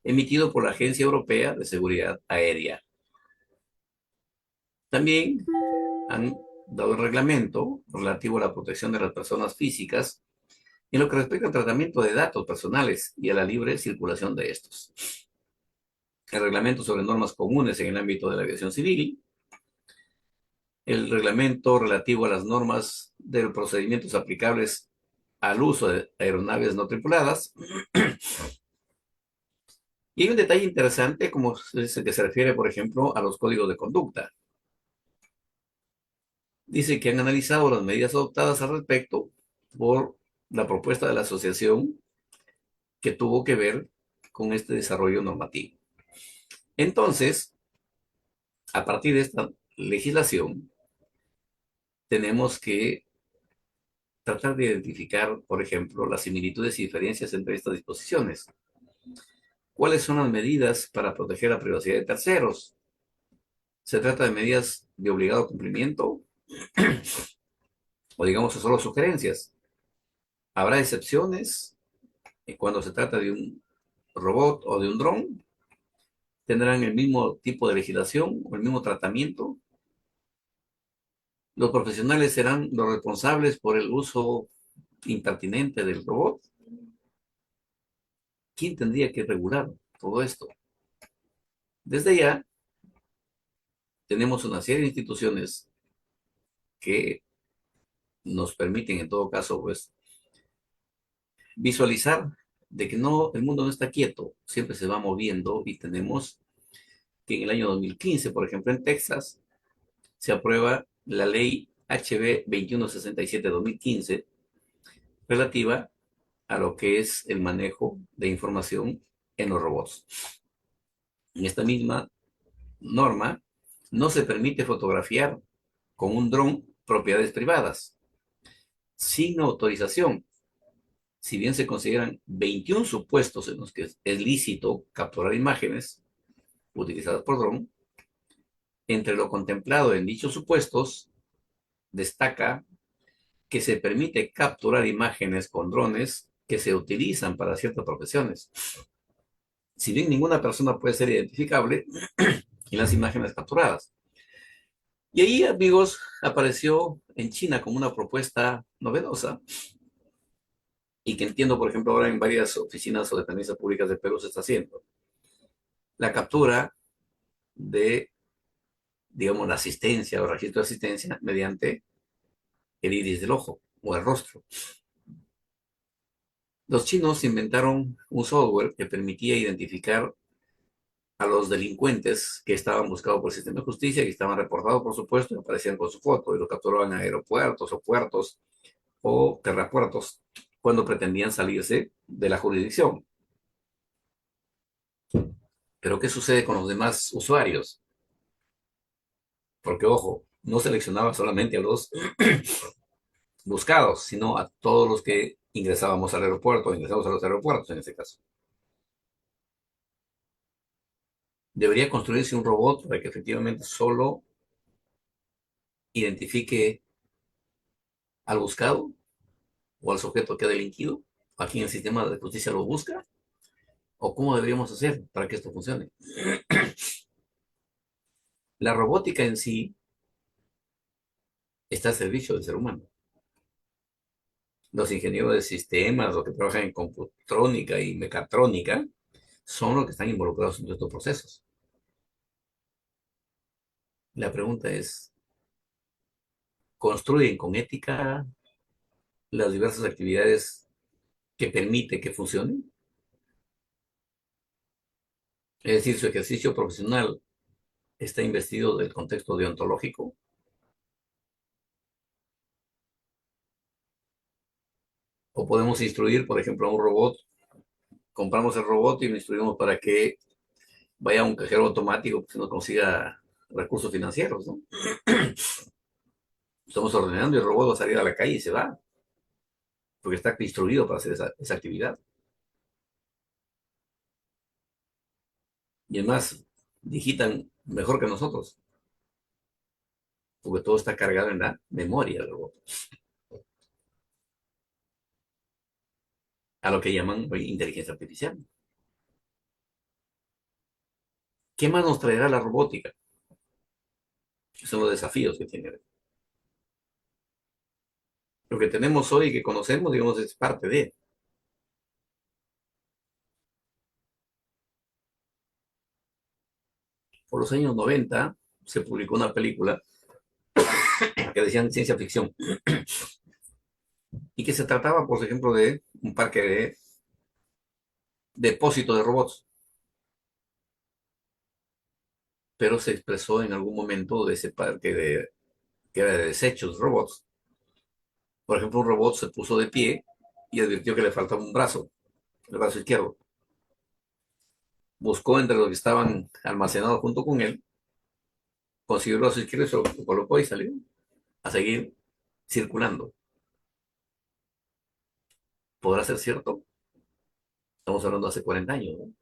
emitido por la Agencia Europea de Seguridad Aérea. También han dado el reglamento relativo a la protección de las personas físicas en lo que respecta al tratamiento de datos personales y a la libre circulación de estos. El reglamento sobre normas comunes en el ámbito de la aviación civil, el reglamento relativo a las normas de los procedimientos aplicables al uso de aeronaves no tripuladas. Y hay un detalle interesante como es el que se refiere, por ejemplo, a los códigos de conducta. Dice que han analizado las medidas adoptadas al respecto por la propuesta de la asociación que tuvo que ver con este desarrollo normativo. Entonces, a partir de esta legislación, tenemos que tratar de identificar, por ejemplo, las similitudes y diferencias entre estas disposiciones. ¿Cuáles son las medidas para proteger la privacidad de terceros? ¿Se trata de medidas de obligado cumplimiento o digamos solo sugerencias? ¿Habrá excepciones cuando se trata de un robot o de un dron? ¿Tendrán el mismo tipo de legislación o el mismo tratamiento? ¿Los profesionales serán los responsables por el uso impertinente del robot? ¿Quién tendría que regular todo esto? Desde ya tenemos una serie de instituciones que nos permiten en todo caso pues visualizar de que no, el mundo no está quieto, siempre se va moviendo y tenemos que en el año 2015, por ejemplo, en Texas, se aprueba la ley HB 2167-2015 relativa a lo que es el manejo de información en los robots. En esta misma norma no se permite fotografiar con un dron propiedades privadas sin autorización. Si bien se consideran 21 supuestos en los que es lícito capturar imágenes utilizadas por dron, entre lo contemplado en dichos supuestos, destaca que se permite capturar imágenes con drones que se utilizan para ciertas profesiones. Si bien ninguna persona puede ser identificable en las imágenes capturadas. Y ahí, amigos, apareció en China como una propuesta novedosa y que entiendo, por ejemplo, ahora en varias oficinas o dependencias públicas de Perú se está haciendo. La captura de, digamos, la asistencia o registro de asistencia mediante el iris del ojo o el rostro. Los chinos inventaron un software que permitía identificar a los delincuentes que estaban buscados por el sistema de justicia, que estaban reportados, por supuesto, y aparecían con su foto y lo capturaban en aeropuertos o puertos o terrapuertos cuando pretendían salirse de la jurisdicción. Pero ¿qué sucede con los demás usuarios? Porque, ojo, no seleccionaba solamente a los buscados, sino a todos los que ingresábamos al aeropuerto, ingresamos a los aeropuertos en este caso. Debería construirse un robot para que efectivamente solo identifique al buscado o al sujeto que ha delinquido, a quien el sistema de justicia lo busca, o cómo deberíamos hacer para que esto funcione. La robótica en sí está al servicio del ser humano. Los ingenieros de sistemas, los que trabajan en computrónica y mecatrónica, son los que están involucrados en estos procesos. La pregunta es, ¿construyen con ética las diversas actividades que permite que funcionen? Es decir, su ejercicio profesional está investido del contexto deontológico. O podemos instruir, por ejemplo, a un robot, compramos el robot y lo instruimos para que vaya a un cajero automático que nos consiga recursos financieros, ¿no? Estamos ordenando y el robot va a salir a la calle y se va, porque está instruido para hacer esa actividad. Y además, digitan mejor que nosotros, porque todo está cargado en la memoria del robot, a lo que llaman hoy inteligencia artificial. ¿Qué más nos traerá la robótica? Que son los desafíos que tiene. Lo que tenemos hoy, que conocemos, digamos, es parte de. Por los años 90 se publicó una película que decían ciencia ficción y que se trataba, por ejemplo, de un parque de depósito de robots, pero se expresó en algún momento de ese parque que era de desechos robots. Por ejemplo, un robot se puso de pie y advirtió que le faltaba un brazo, el brazo izquierdo. Buscó entre los que estaban almacenados junto con él, consiguió el brazo izquierdo y se lo colocó y salió a seguir circulando. ¿Podrá ser cierto? Estamos hablando de hace 40 años, ¿no?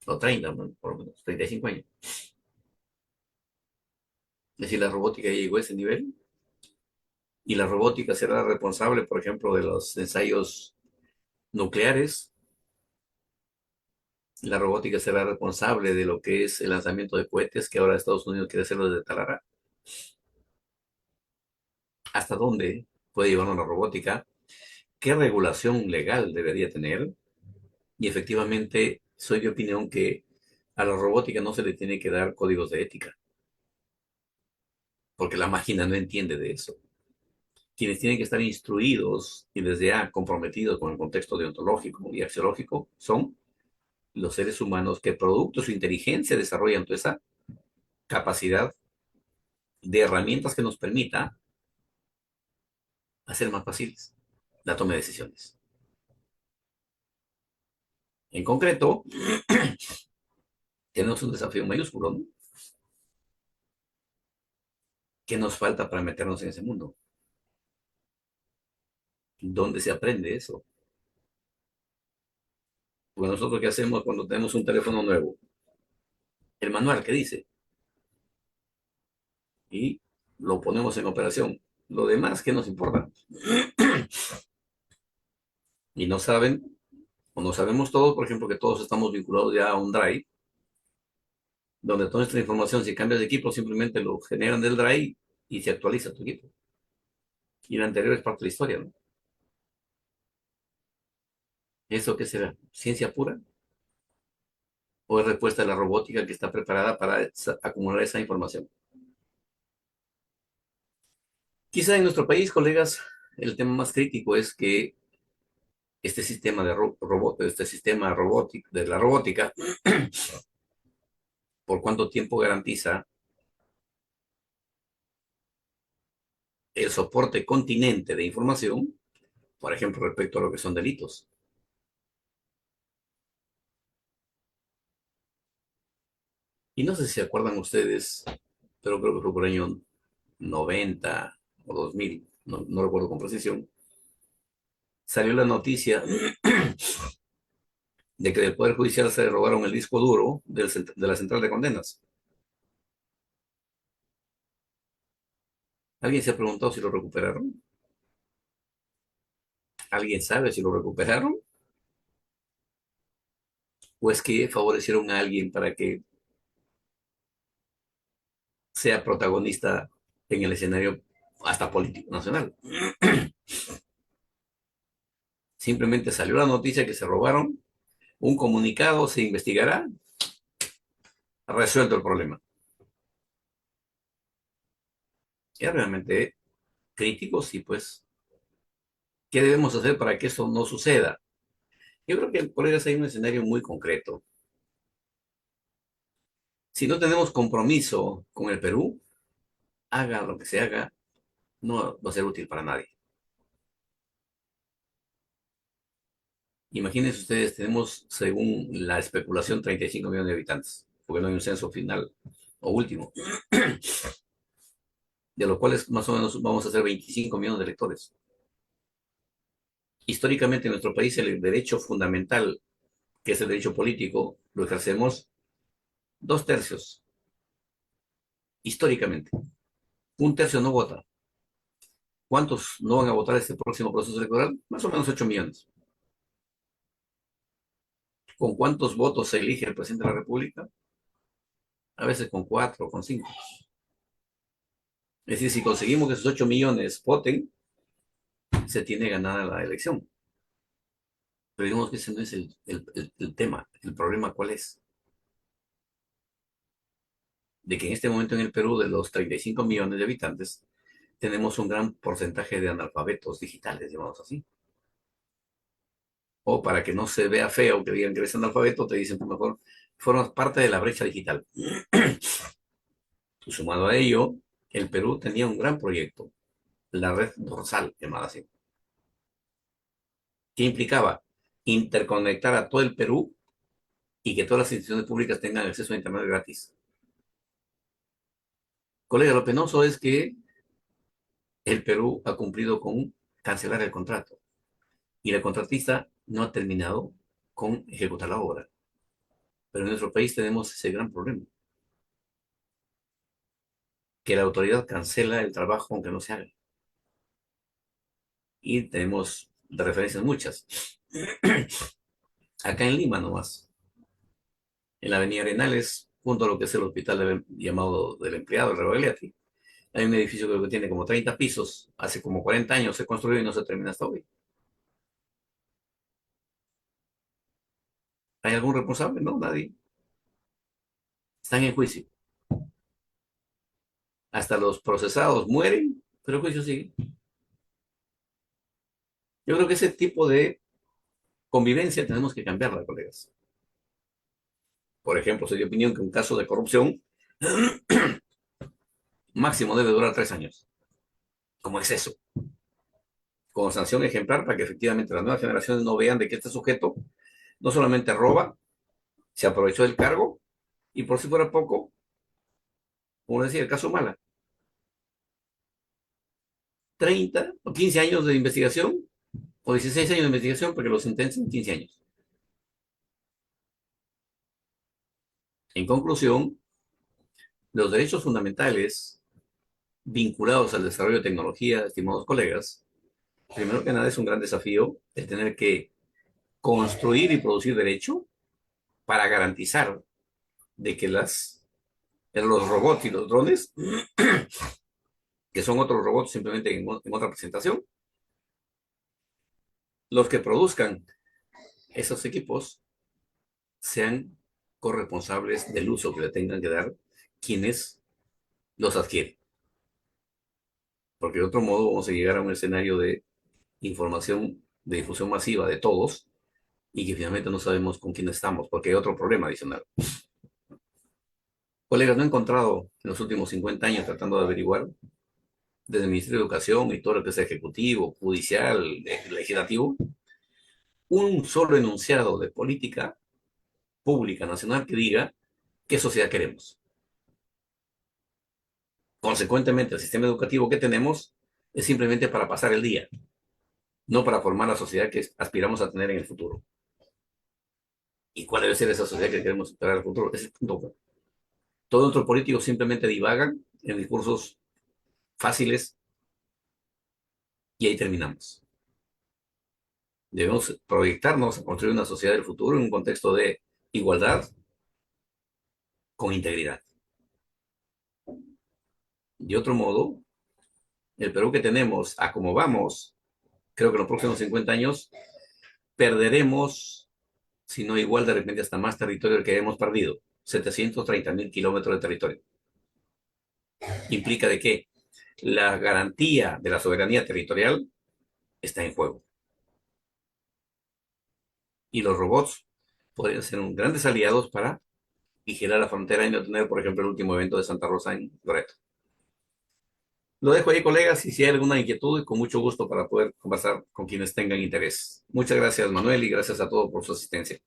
O 30, ¿no? Por lo menos, 35 años. Es decir, la robótica ya llegó a ese nivel y la robótica será responsable, por ejemplo, de los ensayos nucleares. La robótica será responsable de lo que es el lanzamiento de cohetes que ahora Estados Unidos quiere hacerlo desde Talara. ¿Hasta dónde puede llevarnos la robótica? ¿Qué regulación legal debería tener? Y efectivamente, soy de opinión que a la robótica no se le tiene que dar códigos de ética, porque la máquina no entiende de eso. Quienes tienen que estar instruidos y desde ya comprometidos con el contexto deontológico y axiológico son los seres humanos que producto de su inteligencia desarrollan toda esa capacidad de herramientas que nos permita hacer más fáciles la toma de decisiones. En concreto, tenemos un desafío mayúsculo, ¿no? ¿Qué nos falta para meternos en ese mundo? ¿Dónde se aprende eso? Porque nosotros, ¿qué hacemos cuando tenemos un teléfono nuevo? El manual que dice y lo ponemos en operación. Lo demás, ¿qué nos importa? Y no saben, o no sabemos todos, por ejemplo, que todos estamos vinculados ya a un drive, donde toda nuestra información, si cambias de equipo, simplemente lo generan del drive y se actualiza tu equipo. Y lo anterior es parte de la historia, ¿no? ¿Eso qué será? ¿Ciencia pura? ¿O es respuesta de la robótica que está preparada para acumular esa información? Quizá en nuestro país, colegas, el tema más crítico es que este sistema de este sistema robótico, de la robótica, por cuánto tiempo garantiza el soporte continente de información, por ejemplo, respecto a lo que son delitos. Y no sé si se acuerdan ustedes, pero creo que fue por el año 90 o 2000, no recuerdo con precisión, salió la noticia de que del Poder Judicial se robaron el disco duro de la central de condenas. ¿Alguien se ha preguntado si lo recuperaron? ¿Alguien sabe si lo recuperaron? ¿O es que favorecieron a alguien para que sea protagonista en el escenario hasta político nacional? Simplemente salió la noticia que se robaron, un comunicado, se investigará, resuelto el problema. Es realmente crítico, sí, pues, ¿qué debemos hacer para que eso no suceda? Yo creo que por eso hay un escenario muy concreto. Si no tenemos compromiso con el Perú, haga lo que se haga, no va a ser útil para nadie. Imagínense ustedes, tenemos, según la especulación, 35 millones de habitantes, porque no hay un censo final o último, de los cuales más o menos vamos a ser 25 millones de electores. Históricamente en nuestro país el derecho fundamental, que es el derecho político, lo ejercemos dos tercios, históricamente. Un tercio no vota. ¿Cuántos no van a votar este próximo proceso electoral? Más o menos 8 millones. ¿Con cuántos votos se elige el presidente de la República? A veces con 4 o con 5. Es decir, si conseguimos que esos 8 millones voten, se tiene ganada la elección. Pero digamos que ese no es el tema. El problema, ¿cuál es? De que en este momento en el Perú, de los 35 millones de habitantes, tenemos un gran porcentaje de analfabetos digitales, llamados así. O para que no se vea feo que digan que eres analfabeto, te dicen, por mejor, formas parte de la brecha digital. Y sumado a ello, el Perú tenía un gran proyecto, la red dorsal, llamada así, que implicaba interconectar a todo el Perú y que todas las instituciones públicas tengan acceso a Internet gratis. Colega, lo penoso es que el Perú ha cumplido con cancelar el contrato y la contratista no ha terminado con ejecutar la obra. Pero en nuestro país tenemos ese gran problema, que la autoridad cancela el trabajo aunque no se haga. Y tenemos de referencias muchas. Acá en Lima nomás, en la avenida Arenales, junto a lo que es el hospital llamado del empleado, el Rebagliati, hay un edificio que tiene como 30 pisos, hace como 40 años se construyó y no se termina hasta hoy. ¿Hay algún responsable? No, nadie. Están en juicio. Hasta los procesados mueren, pero el juicio sigue. Yo creo que ese tipo de convivencia tenemos que cambiarla, colegas. Por ejemplo, soy de opinión que un caso de corrupción máximo debe durar 3 años, como exceso, como sanción ejemplar para que efectivamente las nuevas generaciones no vean de que este sujeto no solamente roba, se aprovechó del cargo y por si fuera poco, como decía, el caso Mala, 30 o 15 años de investigación o 16 años de investigación para que lo sentencien 15 años. En conclusión, los derechos fundamentales vinculados al desarrollo de tecnología, estimados colegas, primero que nada es un gran desafío el tener que construir y producir derecho para garantizar de que los robots y los drones, que son otros robots simplemente en otra presentación, los que produzcan esos equipos sean corresponsables del uso que le tengan que dar quienes los adquieren. Porque de otro modo vamos a llegar a un escenario de información, de difusión masiva de todos y que finalmente no sabemos con quién estamos, porque hay otro problema adicional. Colegas, no he encontrado en los últimos 50 años tratando de averiguar desde el Ministerio de Educación y todo lo que es ejecutivo, judicial, legislativo, un solo enunciado de política pública nacional que diga qué sociedad queremos. Consecuentemente, el sistema educativo que tenemos es simplemente para pasar el día, no para formar la sociedad que aspiramos a tener en el futuro. ¿Y cuál debe ser esa sociedad que queremos esperar en el futuro? Ese es el punto. Todos nuestros políticos simplemente divagan en discursos fáciles y ahí terminamos. Debemos proyectarnos a construir una sociedad del futuro en un contexto de igualdad con integridad. De otro modo, el Perú que tenemos, a como vamos, creo que en los próximos 50 años perderemos, si no igual de repente hasta más territorio del que hemos perdido, 730.000 kilómetros de territorio. Implica de que la garantía de la soberanía territorial está en juego. Y los robots podrían ser grandes aliados para vigilar la frontera y no tener, por ejemplo, el último evento de Santa Rosa en Loreto. Lo dejo ahí, colegas, y si hay alguna inquietud, con mucho gusto para poder conversar con quienes tengan interés. Muchas gracias, Manuel, y gracias a todos por su asistencia.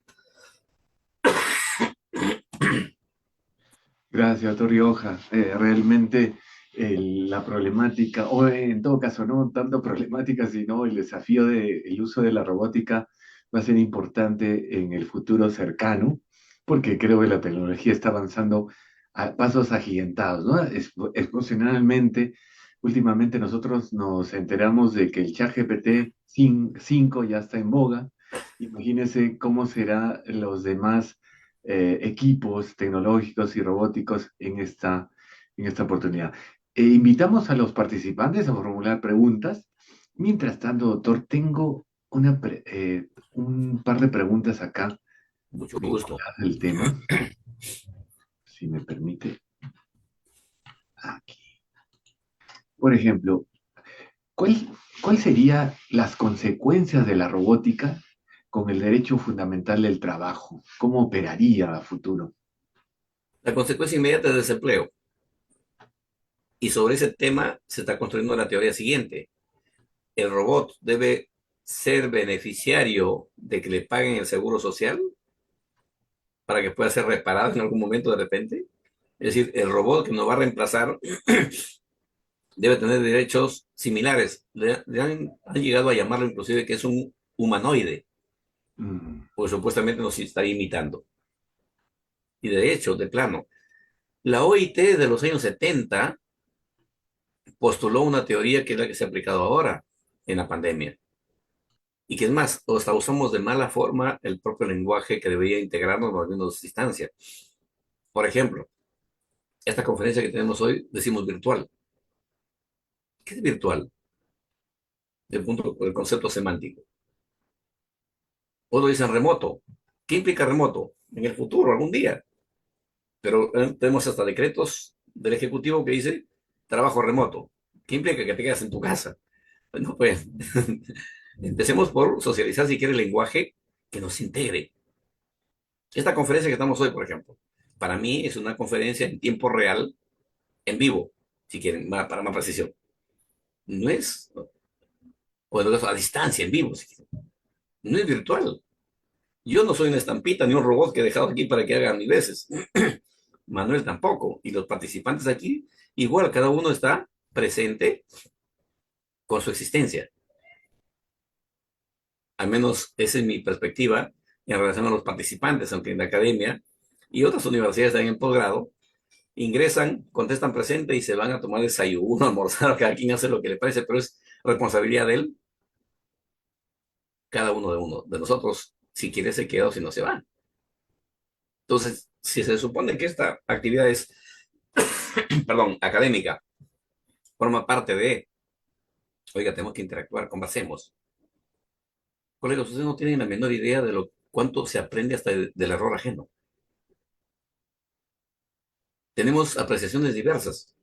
Gracias, doctor Rioja. Realmente la problemática, o en todo caso, no tanto problemática, sino el desafío del uso de la robótica va a ser importante en el futuro cercano, porque creo que la tecnología está avanzando a pasos agigantados, ¿no? Exponencialmente, últimamente nosotros nos enteramos de que el ChatGPT 5 ya está en boga. Imagínense cómo serán los demás equipos tecnológicos y robóticos en esta oportunidad. Invitamos a los participantes a formular preguntas. Mientras tanto, doctor, tengo un par de preguntas acá Mucho gusto. vinculadas al tema, si me permite. Aquí. Por ejemplo, ¿cuál, ¿cuál serían las consecuencias de la robótica con el derecho fundamental del trabajo? ¿Cómo operaría a futuro? La consecuencia inmediata es desempleo. Y sobre ese tema se está construyendo la teoría siguiente. El robot debe ser beneficiario de que le paguen el seguro social para que pueda ser reparado en algún momento de repente. Es decir, el robot que nos va a reemplazar debe tener derechos similares. Han llegado a llamarlo inclusive que es un humanoide, Mm, porque supuestamente nos está imitando. Y de hecho, de plano, la OIT de los años 70 postuló una teoría que es la que se ha aplicado ahora en la pandemia. Y que es más, hasta usamos de mala forma el propio lenguaje que debería integrarnos volviendo a distancia. Por ejemplo, esta conferencia que tenemos hoy decimos virtual. ¿Qué es virtual? Del concepto semántico. Otros dicen remoto. ¿Qué implica remoto? En el futuro, algún día. Pero tenemos hasta decretos del Ejecutivo que dice trabajo remoto. ¿Qué implica que te quedas en tu casa? Bueno, pues empecemos por socializar si quiere el lenguaje que nos integre. Esta conferencia que estamos hoy, por ejemplo, para mí es una conferencia en tiempo real, en vivo, si quieren, para más precisión. No es, o en todo caso, a distancia, en vivo, si quieren. No es virtual. Yo no soy una estampita ni un robot que he dejado aquí para que haga mis veces. Manuel tampoco. Y los participantes aquí, igual, cada uno está presente con su existencia. Al menos esa es mi perspectiva en relación a los participantes, aunque en la academia y otras universidades también en posgrado, ingresan, contestan presente y se van a tomar desayuno, almorzar, cada quien hace lo que le parece, pero es responsabilidad de él, cada uno de nosotros, si quiere se queda o si no se va. Entonces, si se supone que esta actividad es, perdón, académica, forma parte de, oiga, tenemos que interactuar, conversemos. Colegas, ustedes no tienen la menor idea de lo cuánto se aprende hasta del error ajeno. Tenemos apreciaciones diversas.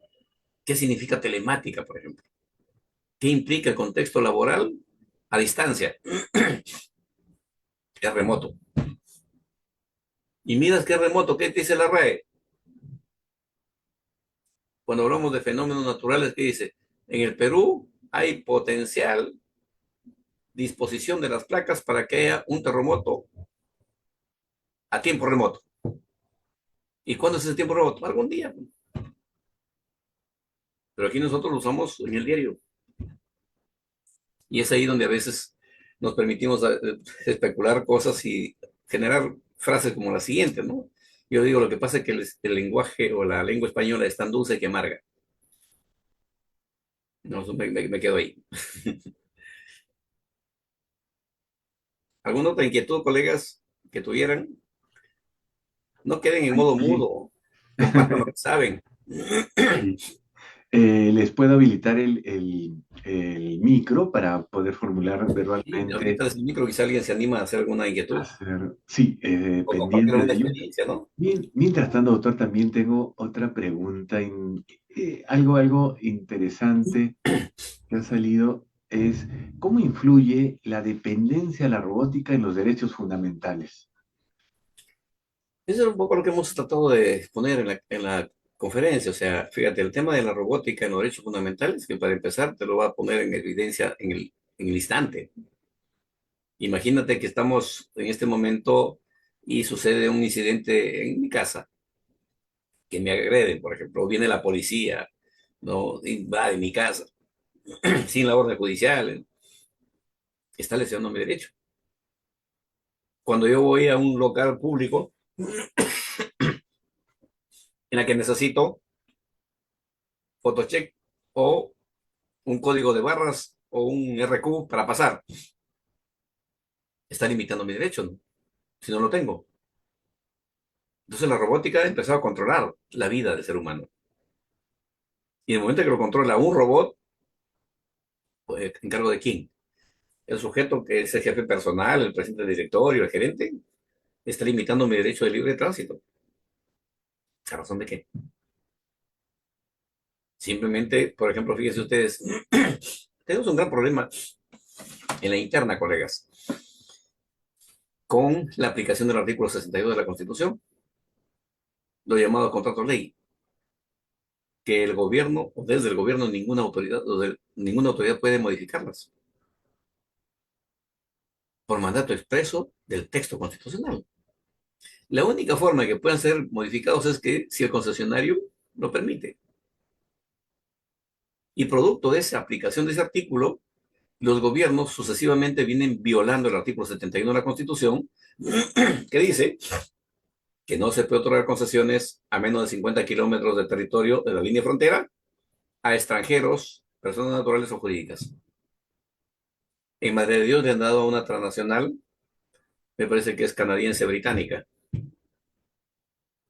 ¿Qué significa telemática, por ejemplo? ¿Qué implica el contexto laboral a distancia? Es remoto. Y miras qué remoto, ¿qué te dice la RAE? Cuando hablamos de fenómenos naturales, ¿qué dice? En el Perú hay potencial disposición de las placas para que haya un terremoto a tiempo remoto. ¿Y cuándo es ese tiempo remoto? Algún día. Pero aquí nosotros lo usamos en el diario. Y es ahí donde a veces nos permitimos especular cosas y generar frases como la siguiente, ¿no? Yo digo, lo que pasa es que el lenguaje o la lengua española es tan dulce que amarga. No, me quedo ahí. ¿Alguna otra inquietud, colegas, que tuvieran? No queden en modo Sí. mudo. Compartan lo que saben. Sí. Les puedo habilitar el micro para poder formular Y verbalmente, ahorita desde el micro quizá alguien se anima a hacer alguna inquietud hacer, sí, o compartir pendiente alguna de ello. experiencia, ¿no? Mientras tanto, doctor, también tengo otra pregunta, algo interesante que ha salido es, ¿cómo influye la dependencia de la robótica en los derechos fundamentales? Eso es un poco lo que hemos tratado de exponer en la conferencia. O sea, fíjate, el tema de la robótica en los derechos fundamentales, que para empezar te lo va a poner en evidencia en el instante. Imagínate que estamos en este momento y sucede un incidente en mi casa, que me agreden, por ejemplo, o viene la policía, ¿no? Invade mi casa sin la orden judicial, está lesionando mi derecho. Cuando yo voy a un local público en la que necesito photocheck o un código de barras o un RQ para pasar, está limitando mi derecho, ¿no? Si no lo tengo. Entonces la robótica ha empezado a controlar la vida del ser humano. Y en el momento que lo controla un robot, pues, ¿en cargo de quién? El sujeto que es el jefe personal, el presidente del directorio, el gerente, está limitando mi derecho de libre tránsito. ¿A razón de qué? Simplemente, por ejemplo, fíjense ustedes, tenemos un gran problema en la interna, colegas, con la aplicación del artículo 62 de la Constitución, lo llamado contrato ley, que el gobierno, o desde el gobierno, ninguna autoridad puede modificarlas por mandato expreso del texto constitucional. La única forma que puedan ser modificados es que si el concesionario lo permite. Y producto de esa aplicación de ese artículo, los gobiernos sucesivamente vienen violando el artículo 71 de la Constitución, que dice que no se puede otorgar concesiones a menos de 50 kilómetros de territorio de la línea de frontera a extranjeros, personas naturales o jurídicas. En Madre de Dios le han dado a una transnacional, me parece que es canadiense-británica.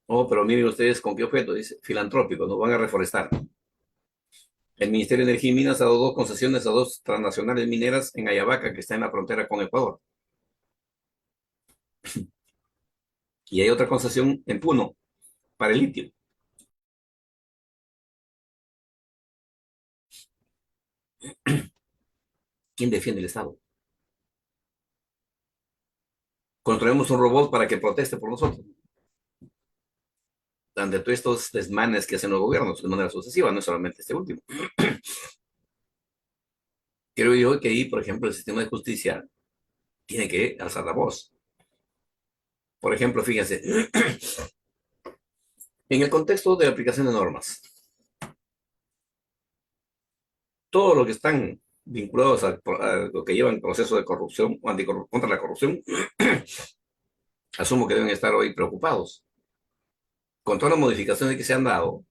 Oh, pero miren ustedes con qué objeto, dice, filantrópico, nos van a reforestar. El Ministerio de Energía y Minas ha dado dos concesiones a dos transnacionales mineras en Ayabaca, que está en la frontera con Ecuador. Y hay otra concesión en Puno, para el litio. ¿Quién defiende el Estado? Construimos un robot para que proteste por nosotros. Ante todos estos desmanes que hacen los gobiernos de manera sucesiva, no es solamente este último. Creo yo que ahí, por ejemplo, el sistema de justicia tiene que alzar la voz. Por ejemplo, fíjense, en el contexto de la aplicación de normas, todo lo que están vinculados a lo que llevan proceso de corrupción o contra la corrupción, asumo que deben estar hoy preocupados. con todas las modificaciones que se han dado,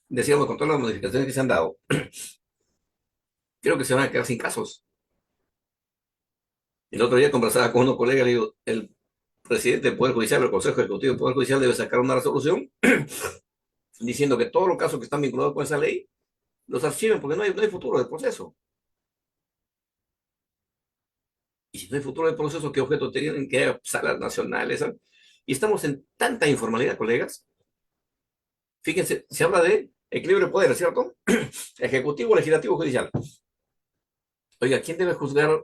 decíamos, con todas las modificaciones que se han dado, creo que se van a quedar sin casos. El otro día conversaba con unos colegas, le digo, el presidente del Poder Judicial, el Consejo Ejecutivo del Poder Judicial debe sacar una resolución diciendo que todos los casos que están vinculados con esa ley los archiven porque no hay futuro del proceso. Y si no hay futuro del proceso, ¿qué objeto tienen que haya salas nacionales? ¿Sabes? Y estamos en tanta informalidad, colegas. Fíjense, se habla de equilibrio de poderes, ¿cierto? Ejecutivo, legislativo, judicial. Oiga, ¿quién debe juzgar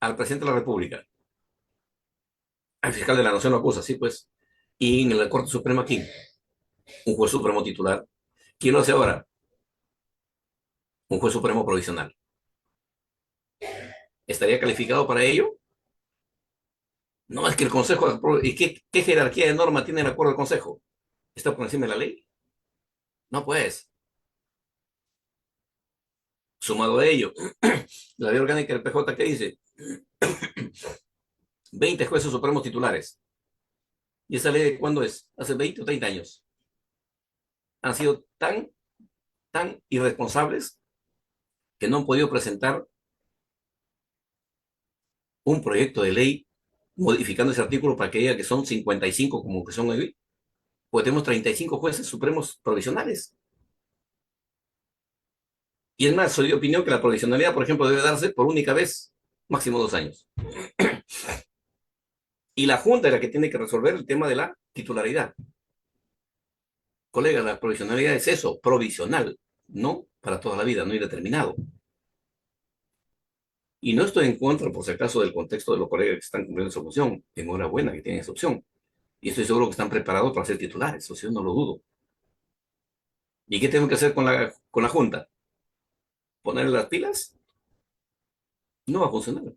al presidente de la República? Al fiscal de la Nación lo acusa, sí, pues. Y en la Corte Suprema, ¿quién? Un juez supremo titular. ¿Quién lo hace ahora? Un juez supremo provisional. ¿Estaría calificado para ello? No, es que el Consejo, ¿y qué jerarquía de norma tiene el acuerdo del Consejo? ¿Está por encima de la ley? No, pues. Sumado a ello, la ley orgánica del PJ que dice 20 jueces supremos titulares. ¿Y esa ley de cuándo es? Hace 20 o 30 años. Han sido tan irresponsables que no han podido presentar un proyecto de ley modificando ese artículo para que diga que son 55 como que son hoy, pues tenemos 35 jueces supremos provisionales. Y es más, soy de opinión que la provisionalidad, por ejemplo, debe darse por única vez, máximo 2 años. Y la Junta es la que tiene que resolver el tema de la titularidad. Colega, la provisionalidad es eso, provisional, no para toda la vida, no indeterminado. Y no estoy en contra, por si acaso, del contexto de los colegas que están cumpliendo esa función. Enhorabuena que tienen esa opción. Y estoy seguro que están preparados para ser titulares, eso sí, no lo dudo. ¿Y qué tengo que hacer con la Junta? ¿Ponerle las pilas? No va a funcionar,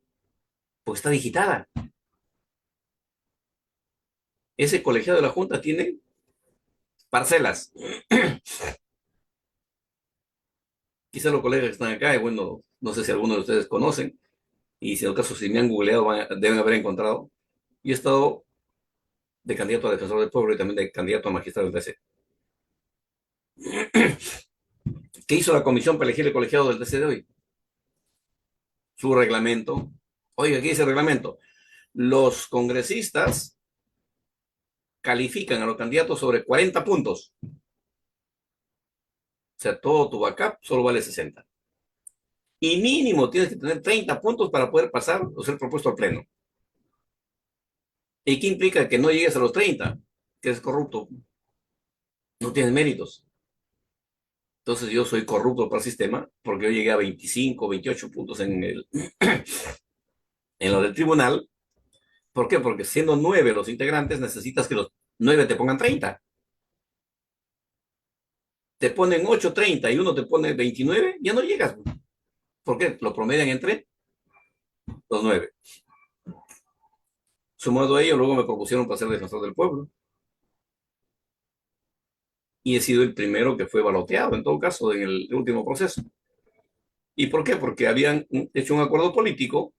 porque está digitada. Ese colegiado de la Junta tiene parcelas. Quizá los colegas que están acá, y bueno, no sé si algunos de ustedes conocen, y si en el caso si me han googleado, deben haber encontrado. Yo he estado de candidato a defensor del pueblo y también de candidato a magistrado del TC. ¿Qué hizo la comisión para elegir el colegiado del TC de hoy? Su reglamento. Oiga, ¿qué dice el reglamento? Los congresistas califican a los candidatos sobre 40 puntos. O sea, todo tu backup solo vale 60. Y mínimo tienes que tener 30 puntos para poder pasar o ser propuesto al pleno. ¿Y qué implica que no llegues a los 30? Que eres corrupto. No tienes méritos. Entonces yo soy corrupto para el sistema porque yo llegué a 25, 28 puntos en lo del tribunal. ¿Por qué? Porque siendo 9 los integrantes necesitas que los 9 te pongan 30. Te ponen 8, 30 y uno te pone 29, ya no llegas. ¿Por qué? Lo promedian entre los 9. Sumado a ello, luego me propusieron para ser defensor del pueblo. Y he sido el primero que fue baloteado, en todo caso, en el último proceso. ¿Y por qué? Porque habían hecho un acuerdo político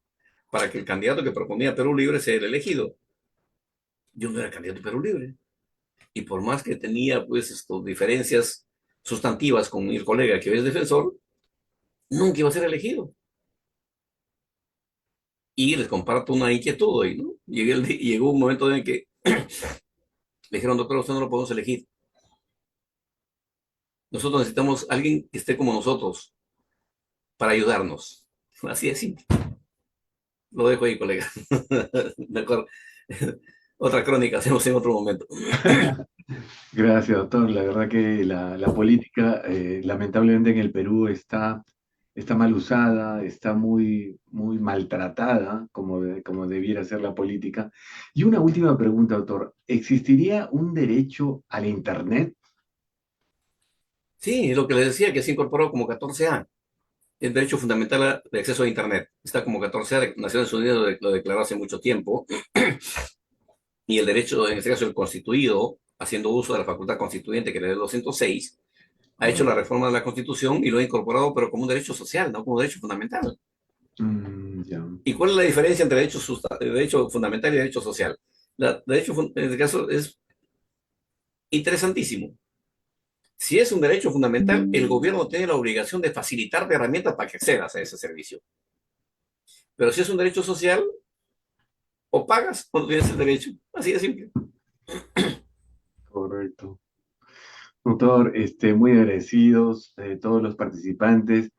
para que el candidato que proponía Perú Libre sea el elegido. Yo no era candidato a Perú Libre. Y por más que tenía pues diferencias sustantivas con mi colega que hoy es defensor, nunca iba a ser elegido. Y les comparto una inquietud hoy, ¿no? Llegó un momento en que le dijeron, doctor, usted no lo podemos elegir. Nosotros necesitamos a alguien que esté como nosotros para ayudarnos. Así de simple. Lo dejo ahí, colega. Mejor otra crónica hacemos en otro momento. Gracias, doctor. La verdad que la política, lamentablemente en el Perú está mal usada, está muy maltratada, como debiera ser la política. Y una última pregunta, doctor. ¿Existiría un derecho al Internet? Sí, lo que les decía, que se incorporó como 14A. El derecho fundamental de acceso a Internet. Está como 14A, de Naciones Unidas lo declaró hace mucho tiempo. Y el derecho, en este caso el constituido, haciendo uso de la facultad constituyente que le da el 206, ha hecho la Correcto. reforma de la Constitución y lo ha incorporado, pero como un derecho social, no como un derecho fundamental. Ya. ¿Y cuál es la diferencia entre derecho fundamental y derecho social? En este caso es interesantísimo. Si es un derecho fundamental, el gobierno tiene la obligación de facilitarte herramientas para que accedas a ese servicio. Pero si es un derecho social, o pagas o no tienes el derecho. Así de simple. Correcto. Doctor, muy agradecidos todos los participantes,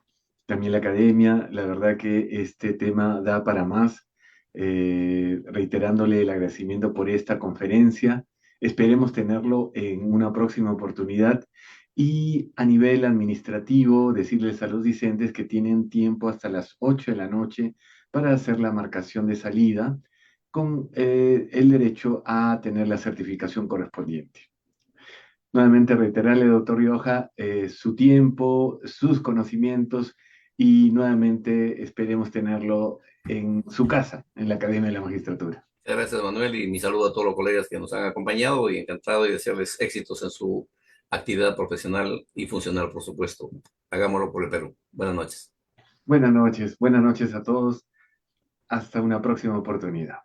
también la academia. La verdad que este tema da para más. Reiterándole el agradecimiento por esta conferencia. Esperemos tenerlo en una próxima oportunidad. Y a nivel administrativo, decirles a los discentes que tienen tiempo hasta las 8 de la noche para hacer la marcación de salida con el derecho a tener la certificación correspondiente. Nuevamente reiterarle, doctor Rioja, su tiempo, sus conocimientos y nuevamente esperemos tenerlo en su casa, en la Academia de la Magistratura. Muchas gracias, Manuel, y mi saludo a todos los colegas que nos han acompañado y encantado de desearles éxitos en su actividad profesional y funcional, por supuesto. Hagámoslo por el Perú. Buenas noches. Buenas noches a todos. Hasta una próxima oportunidad.